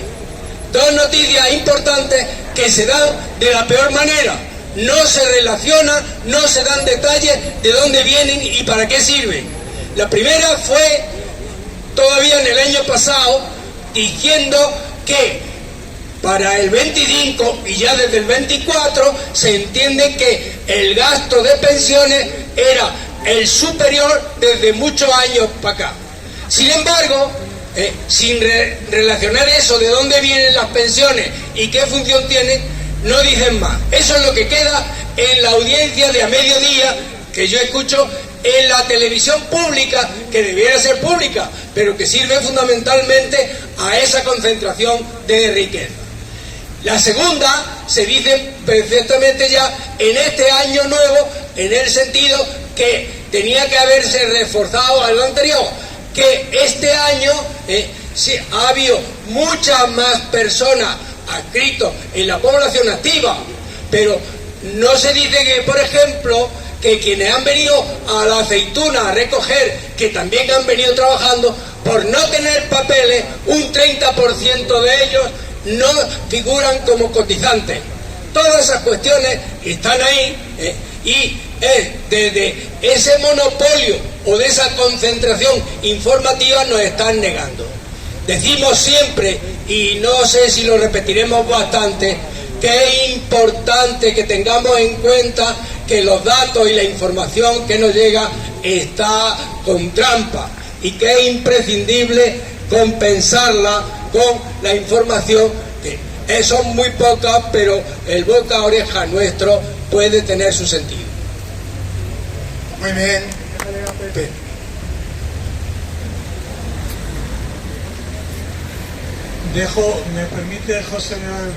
Dos noticias importantes que se dan de la peor manera. No se relacionan, no se dan detalles de dónde vienen y para qué sirven. La primera fue todavía en el año pasado, diciendo que para el 25 y ya desde el 24 se entiende que el gasto de pensiones era el superior desde muchos años para acá. Sin embargo, sin relacionar eso de dónde vienen las pensiones y qué función tienen, no dicen más. Eso es lo que queda en la audiencia de a mediodía que yo escucho en la televisión pública, que debiera ser pública, pero que sirve fundamentalmente a esa concentración de riqueza. La segunda se dice perfectamente ya en este año nuevo, en el sentido que tenía que haberse reforzado al anterior, que este año sí, ha habido muchas más personas adscritos en la población activa, pero no se dice que, por ejemplo, que quienes han venido a la aceituna a recoger, que también han venido trabajando, por no tener papeles, un 30% de ellos no figuran como cotizantes. Todas esas cuestiones están ahí, y desde ese monopolio o de esa concentración informativa nos están negando. Decimos siempre, y no sé si lo repetiremos bastante, que es importante que tengamos en cuenta que los datos y la información que nos llega está con trampa y que es imprescindible compensarla con la información que son muy pocas, pero el boca a oreja nuestro puede tener su sentido. Muy bien. Me permite José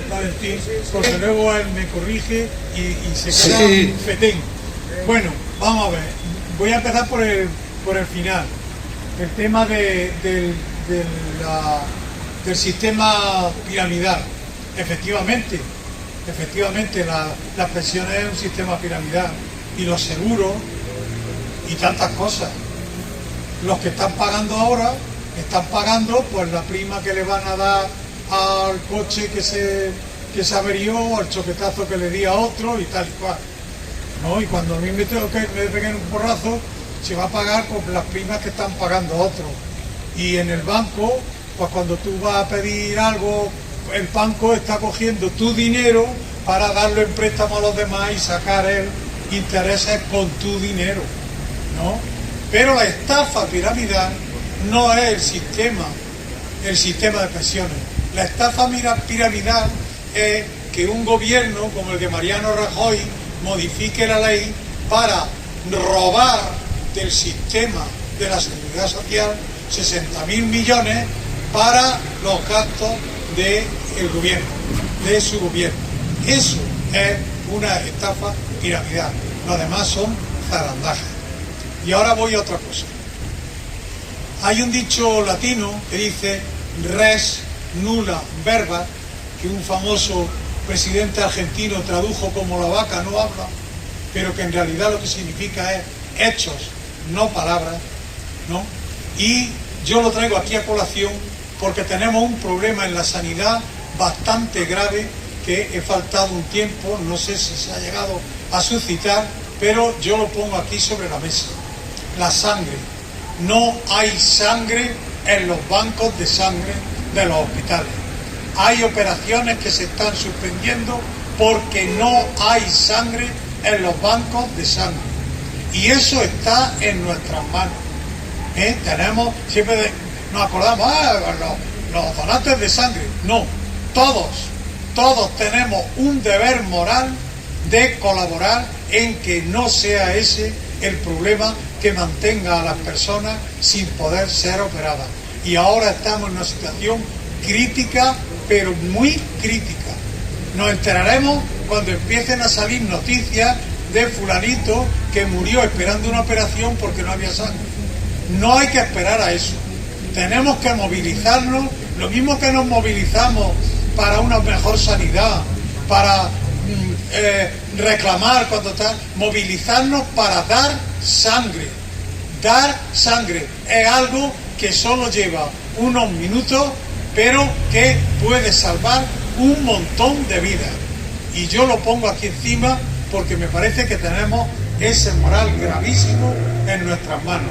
Valentín, porque luego él me corrige y se queda fetén. Bueno, vamos a ver. Voy a empezar por el final. El tema del sistema piramidal. Efectivamente, las pensiones es un sistema piramidal. Y los seguros y tantas cosas. Los que están pagando ahora están pagando pues la prima que le van a dar al coche que se averió, al choquetazo que le di a otro y tal y cual, ¿no? Y cuando a mí me peguen un porrazo, se va a pagar con las primas que están pagando otros. Y en el banco, pues cuando tú vas a pedir algo, el banco está cogiendo tu dinero para darlo en préstamo a los demás y sacar él intereses con tu dinero, ¿no? Pero la estafa piramidal no es el sistema de pensiones. La estafa piramidal es que un gobierno como el de Mariano Rajoy modifique la ley para robar del sistema de la seguridad social 60.000 millones para los gastos del gobierno, de su gobierno. Eso es una estafa piramidal. Lo demás son zarandajas. Y ahora voy a otra cosa. Hay un dicho latino que dice res nulla verba, que un famoso presidente argentino tradujo como la vaca no habla, pero que en realidad lo que significa es hechos, no palabras, ¿no? Y yo lo traigo aquí a colación porque tenemos un problema en la sanidad bastante grave que he faltado un tiempo, no sé si se ha llegado a suscitar, pero yo lo pongo aquí sobre la mesa. La sangre. No hay sangre en los bancos de sangre de los hospitales. Hay operaciones que se están suspendiendo porque no hay sangre en los bancos de sangre. Y eso está en nuestras manos. Tenemos, siempre nos acordamos, los donantes de sangre. No, todos tenemos un deber moral de colaborar en que no sea ese el problema que mantenga a las personas sin poder ser operadas. Y ahora estamos en una situación crítica, pero muy crítica. Nos enteraremos cuando empiecen a salir noticias de fulanito que murió esperando una operación porque no había sangre. No hay que esperar a eso. Tenemos que movilizarnos, lo mismo que nos movilizamos para una mejor sanidad, para reclamar cuando está, movilizarnos para dar sangre. Dar sangre es algo que solo lleva unos minutos, pero que puede salvar un montón de vidas. Y yo lo pongo aquí encima porque me parece que tenemos ese moral gravísimo en nuestras manos.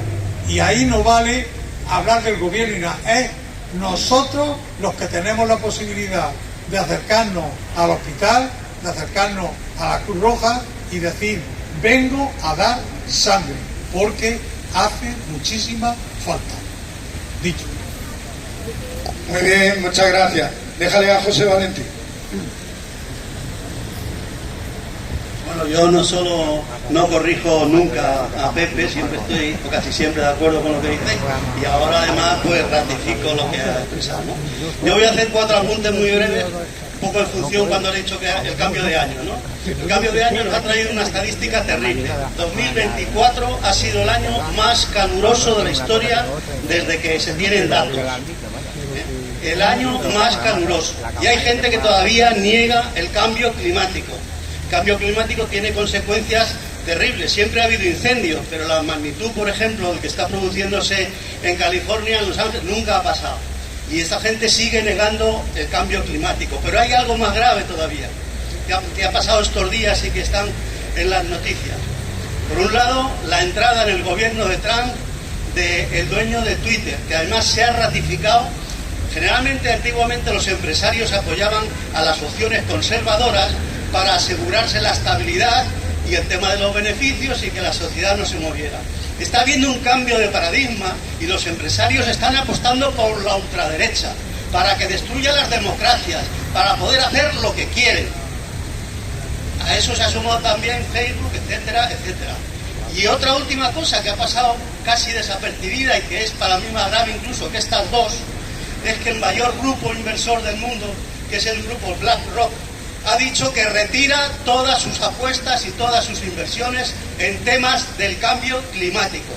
Y ahí no vale hablar del gobierno y nada. Es nosotros los que tenemos la posibilidad de acercarnos al hospital, de acercarnos a la Cruz Roja y decir, vengo a dar sangre, porque hace muchísima falta. Dicho. Muy bien, muchas gracias. Déjale a José Valentín. Bueno, yo no solo no corrijo nunca a Pepe, siempre estoy, o casi siempre, de acuerdo con lo que dice, y ahora además pues ratifico lo que ha expresado, ¿no? Yo voy a hacer 4 apuntes muy breves, un poco en función cuando le he dicho que el cambio de año, ¿no? El cambio de año nos ha traído una estadística terrible. 2024 ha sido el año más caluroso de la historia desde que se tienen datos. El año más caluroso. Y hay gente que todavía niega el cambio climático. El cambio climático tiene consecuencias terribles. Siempre ha habido incendios, pero la magnitud, por ejemplo, del que está produciéndose en California, en Los Ángeles, nunca ha pasado. Y esta gente sigue negando el cambio climático. Pero hay algo más grave todavía, que ha pasado estos días y que están en las noticias. Por un lado, la entrada en el gobierno de Trump del dueño de Twitter, que además se ha ratificado. Generalmente, antiguamente, los empresarios apoyaban a las opciones conservadoras para asegurarse la estabilidad y el tema de los beneficios y que la sociedad no se moviera. Está habiendo un cambio de paradigma y los empresarios están apostando por la ultraderecha, para que destruya las democracias, para poder hacer lo que quieren. A eso se ha sumado también Facebook, etcétera, etcétera. Y otra última cosa que ha pasado casi desapercibida y que es para mí más grave incluso que estas dos, es que el mayor grupo inversor del mundo, que es el grupo BlackRock, ha dicho que retira todas sus apuestas y todas sus inversiones en temas del cambio climático.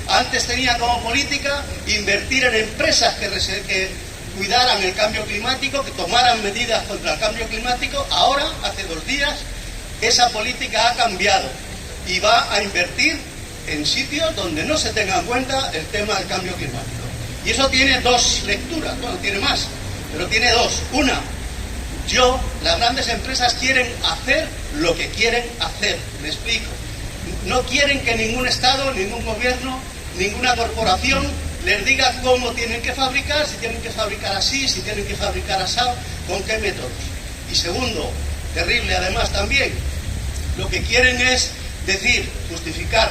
Antes tenía como política invertir en empresas que cuidaran el cambio climático, que tomaran medidas contra el cambio climático. Ahora, hace 2 días, esa política ha cambiado y va a invertir en sitios donde no se tenga en cuenta el tema del cambio climático. Y eso tiene 2 lecturas, bueno, tiene más, pero tiene 2. Una, las grandes empresas quieren hacer lo que quieren hacer, me explico. No quieren que ningún Estado, ningún gobierno, ninguna corporación les diga cómo tienen que fabricar, si tienen que fabricar así, si tienen que fabricar asado, con qué métodos. Y segundo, terrible además también, lo que quieren es decir, justificar,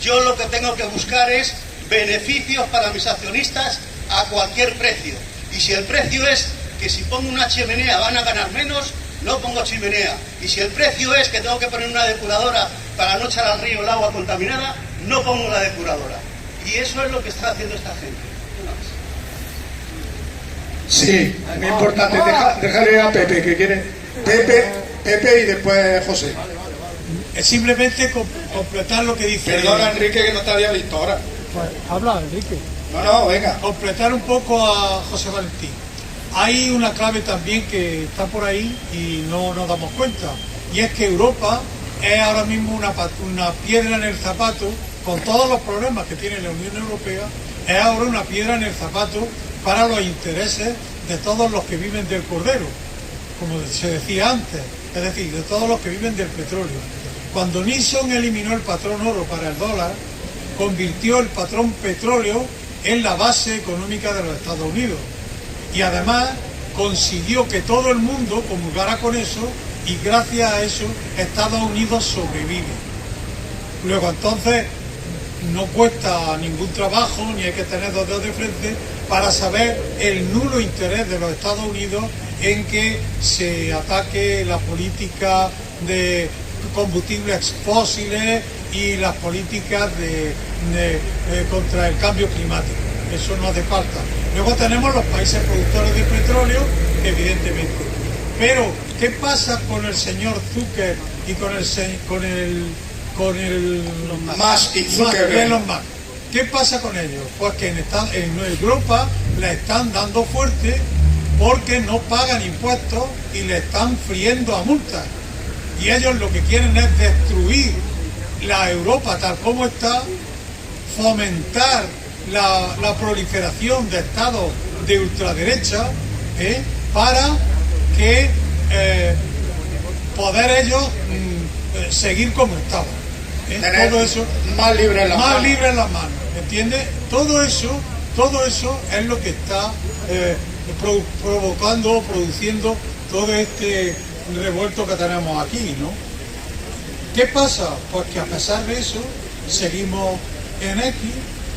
yo lo que tengo que buscar es beneficios para mis accionistas a cualquier precio. Y si el precio es que si pongo una chimenea van a ganar menos, no pongo chimenea. Y si el precio es que tengo que poner una depuradora para no echar al río el agua contaminada, no pongo la depuradora. Y eso es lo que está haciendo esta gente. Sí, es importante. Déjale a Pepe, que quiere. Pepe y después José. Es simplemente completar lo que dice. Perdona, Enrique, que no te había visto ahora. Pues habla, Enrique. No, venga. Completar un poco a José Valentín. Hay una clave también que está por ahí y no nos damos cuenta. Y es que Europa es ahora mismo una piedra en el zapato, con todos los problemas que tiene la Unión Europea, es ahora una piedra en el zapato para los intereses de todos los que viven del cordero, como se decía antes, es decir, de todos los que viven del petróleo. Cuando Nixon eliminó el patrón oro para el dólar, convirtió el patrón petróleo en la base económica de los Estados Unidos. Y además consiguió que todo el mundo comulgara con eso y gracias a eso Estados Unidos sobrevive. Luego entonces no cuesta ningún trabajo ni hay que tener 2 dedos de frente para saber el nulo interés de los Estados Unidos en que se ataque la política de combustibles fósiles y las políticas contra el cambio climático. Eso no hace falta. Luego tenemos los países productores de petróleo, evidentemente. Pero, ¿qué pasa con el señor Zucker y con el Musk y Zuckerberg? Elon Musk? ¿Qué pasa con ellos? Pues que en Europa le están dando fuerte porque no pagan impuestos y le están friendo a multas. Y ellos lo que quieren es destruir la Europa tal como está, fomentar la proliferación de estados de ultraderecha, para que poder ellos seguir como estaban. Todo eso más libre en las manos, ¿entiendes? Todo eso es lo que está produciendo todo este revuelto que tenemos aquí, ¿no? ¿Qué pasa? Pues que a pesar de eso seguimos en X,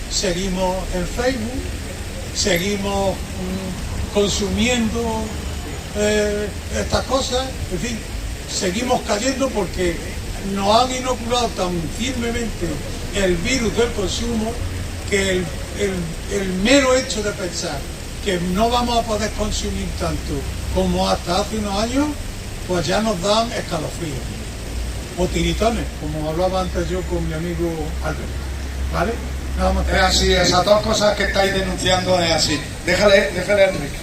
seguimos en Facebook, seguimos consumiendo estas cosas, en fin, seguimos cayendo porque nos han inoculado tan firmemente el virus del consumo que el mero hecho de pensar que no vamos a poder consumir tanto como hasta hace unos años, pues ya nos dan escalofríos o tiritones, como hablaba antes yo con mi amigo Albert, ¿vale? Nada más. Es así, esas dos cosas que estáis denunciando es así. Déjale Enrique.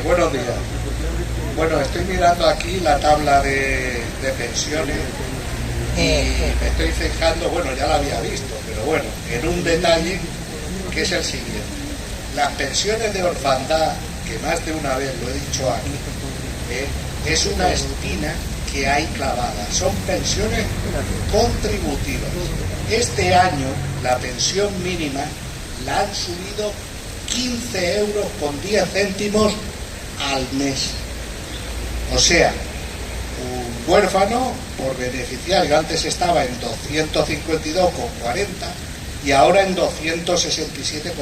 Buenos días. Bueno, estoy mirando aquí la tabla de pensiones y me estoy fijando, bueno, ya la había visto, pero bueno, en un detalle que es el siguiente. Las pensiones de orfandad, que más de una vez lo he dicho aquí, es una espina que hay clavada. Son pensiones contributivas. Este año la pensión mínima la han subido 15 euros con 10 céntimos al mes. O sea, un huérfano por beneficiario antes estaba en 252,40 y ahora en 267,50.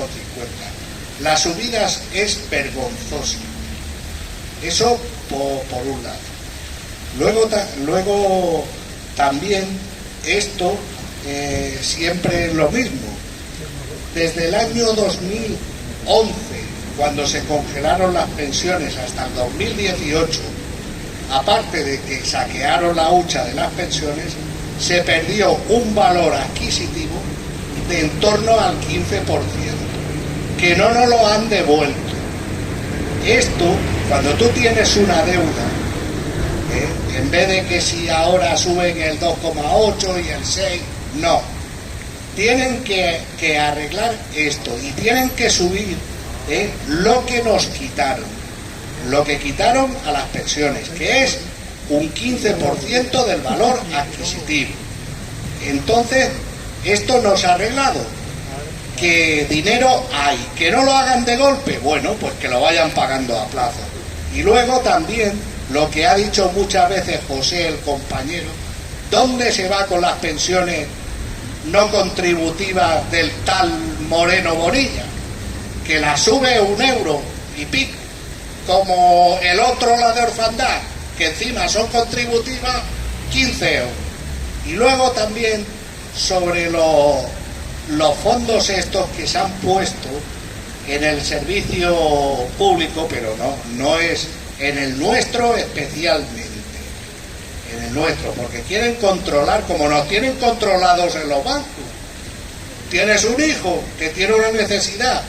Las subidas es vergonzosa. Eso por un lado. Luego también esto siempre es lo mismo. Desde el año 2011, cuando se congelaron las pensiones, hasta el 2018, aparte de que saquearon la hucha de las pensiones, se perdió un valor adquisitivo de en torno al 15%, que no nos lo han devuelto. Esto, cuando tú tienes una deuda, en vez de que si ahora suben el 2,8 y el 6, no. Tienen que arreglar esto y tienen que subir lo que nos quitaron, lo que quitaron a las pensiones, que es un 15% del valor adquisitivo. Entonces, esto nos ha arreglado. Que dinero hay, que no lo hagan de golpe, bueno, pues que lo vayan pagando a plazo. Y luego también lo que ha dicho muchas veces José, el compañero, ¿dónde se va con las pensiones no contributivas del tal Moreno Bonilla? Que la sube 1 euro y pico, como el otro, la de orfandad, que encima son contributivas 15 euros. Y luego también sobre los fondos estos que se han puesto en el servicio público, pero no es en el nuestro especialmente, en el nuestro, porque quieren controlar, como nos tienen controlados en los bancos. Tienes un hijo que tiene una necesidad,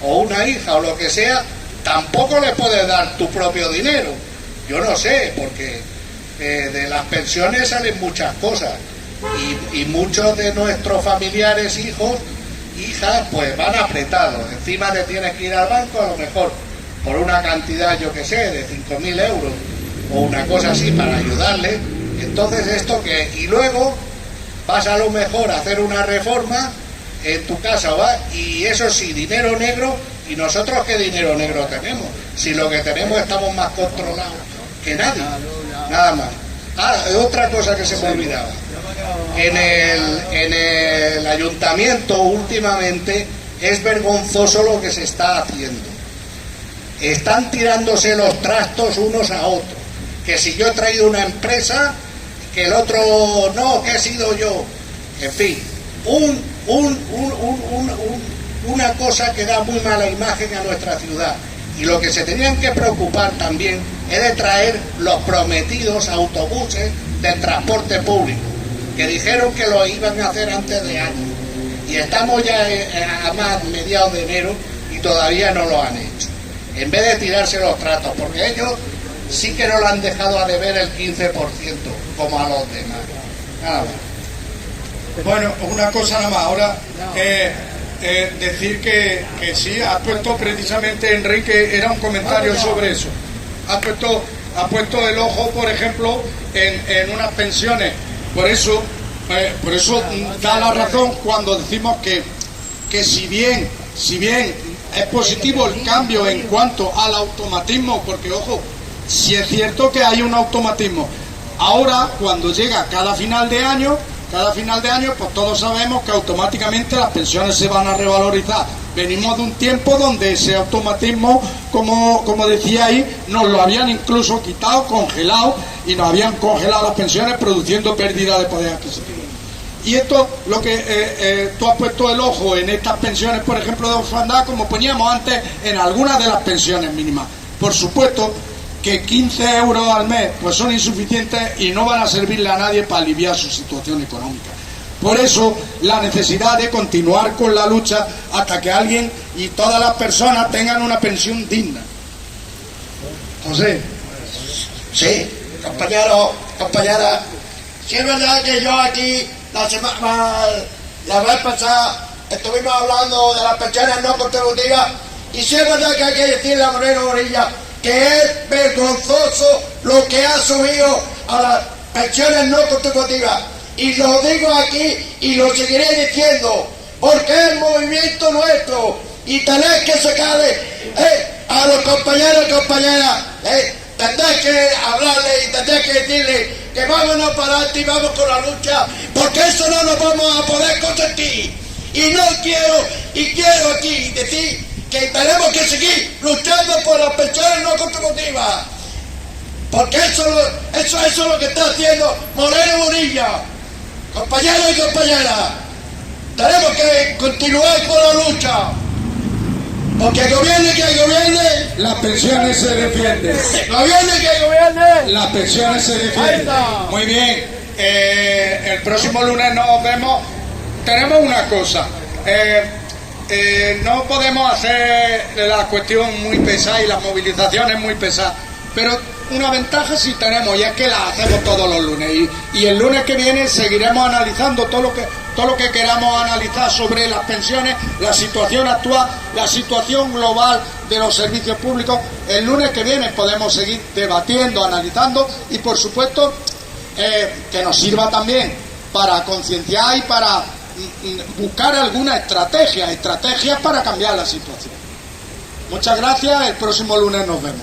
o una hija, o lo que sea, tampoco le puedes dar tu propio dinero. Yo no sé, porque de las pensiones salen muchas cosas. Y muchos de nuestros familiares, hijos, hijas, pues van apretados. Encima te tienes que ir al banco, a lo mejor por una cantidad, yo que sé, de 5.000 euros o una cosa así para ayudarle. Entonces esto que... Y luego vas a lo mejor a hacer una reforma en tu casa, ¿va? Y eso sí, dinero negro. ¿Y nosotros qué dinero negro tenemos? Si lo que tenemos estamos más controlados que nadie. Nada más. Otra cosa que se me olvidaba. En el ayuntamiento últimamente es vergonzoso lo que se está haciendo. Están tirándose los trastos unos a otros. Que si yo he traído una empresa, que el otro no, que he sido yo. En fin, una cosa que da muy mala imagen a nuestra ciudad. Y lo que se tenían que preocupar también es de traer los prometidos autobuses del transporte público, que dijeron que lo iban a hacer antes de año. Y estamos ya a más mediados de enero y todavía no lo han hecho. En vez de tirarse los tratos, porque ellos sí que no lo han dejado a deber el 15%, como a los demás. Nada más. Bueno, una cosa nada más. Ahora, decir que sí, ha puesto precisamente, Enrique, era un comentario sobre eso. Ha puesto el ojo, por ejemplo, en unas pensiones. Por eso da la razón cuando decimos que si bien es positivo el cambio en cuanto al automatismo, porque ojo, si es cierto que hay un automatismo. Ahora, cuando llega cada final de año, cada final de año, pues todos sabemos que automáticamente las pensiones se van a revalorizar. Venimos de un tiempo donde ese automatismo, como decía ahí, nos lo habían incluso quitado, congelado, y nos habían congelado las pensiones produciendo pérdida de poder adquisitivo. Y esto, lo que tú has puesto el ojo en estas pensiones, por ejemplo, de orfandad, como poníamos antes en algunas de las pensiones mínimas. Por supuesto que 15 euros al mes pues son insuficientes y no van a servirle a nadie para aliviar su situación económica. Por eso la necesidad de continuar con la lucha hasta que alguien y todas las personas tengan una pensión digna. José. Sí, compañero, compañera, si es verdad que yo aquí la vez pasada estuvimos hablando de las pensiones no contributivas, y si es verdad que hay que decirle a Moreno Bonilla que es vergonzoso lo que ha subido a las pensiones no contributivas, y lo digo aquí y lo seguiré diciendo, porque es el movimiento nuestro, y tenéis que sacarle a los compañeros y compañeras, tendréis que hablarle y tendréis que decirle que vámonos para adelante y vamos con la lucha, porque eso no lo vamos a poder consentir. Y no quiero aquí decir que tenemos que seguir luchando por las pensiones no contributivas, porque eso es lo que está haciendo Moreno Bonilla. Compañeros y compañeras, tenemos que continuar con la lucha, porque gobierne que gobierne, las pensiones se defienden. Gobierne que gobierne, Las pensiones se defienden. Muy bien. El próximo lunes nos vemos. Tenemos una cosa. No podemos hacer la cuestión muy pesada y las movilizaciones muy pesadas, pero una ventaja sí tenemos, y es que las hacemos todos los lunes, y el lunes que viene seguiremos analizando todo lo que queramos analizar sobre las pensiones, la situación actual, la situación global de los servicios públicos. El lunes que viene podemos seguir debatiendo, analizando, y por supuesto que nos sirva también para concienciar y para buscar alguna estrategias para cambiar la situación. Muchas gracias, el próximo lunes nos vemos.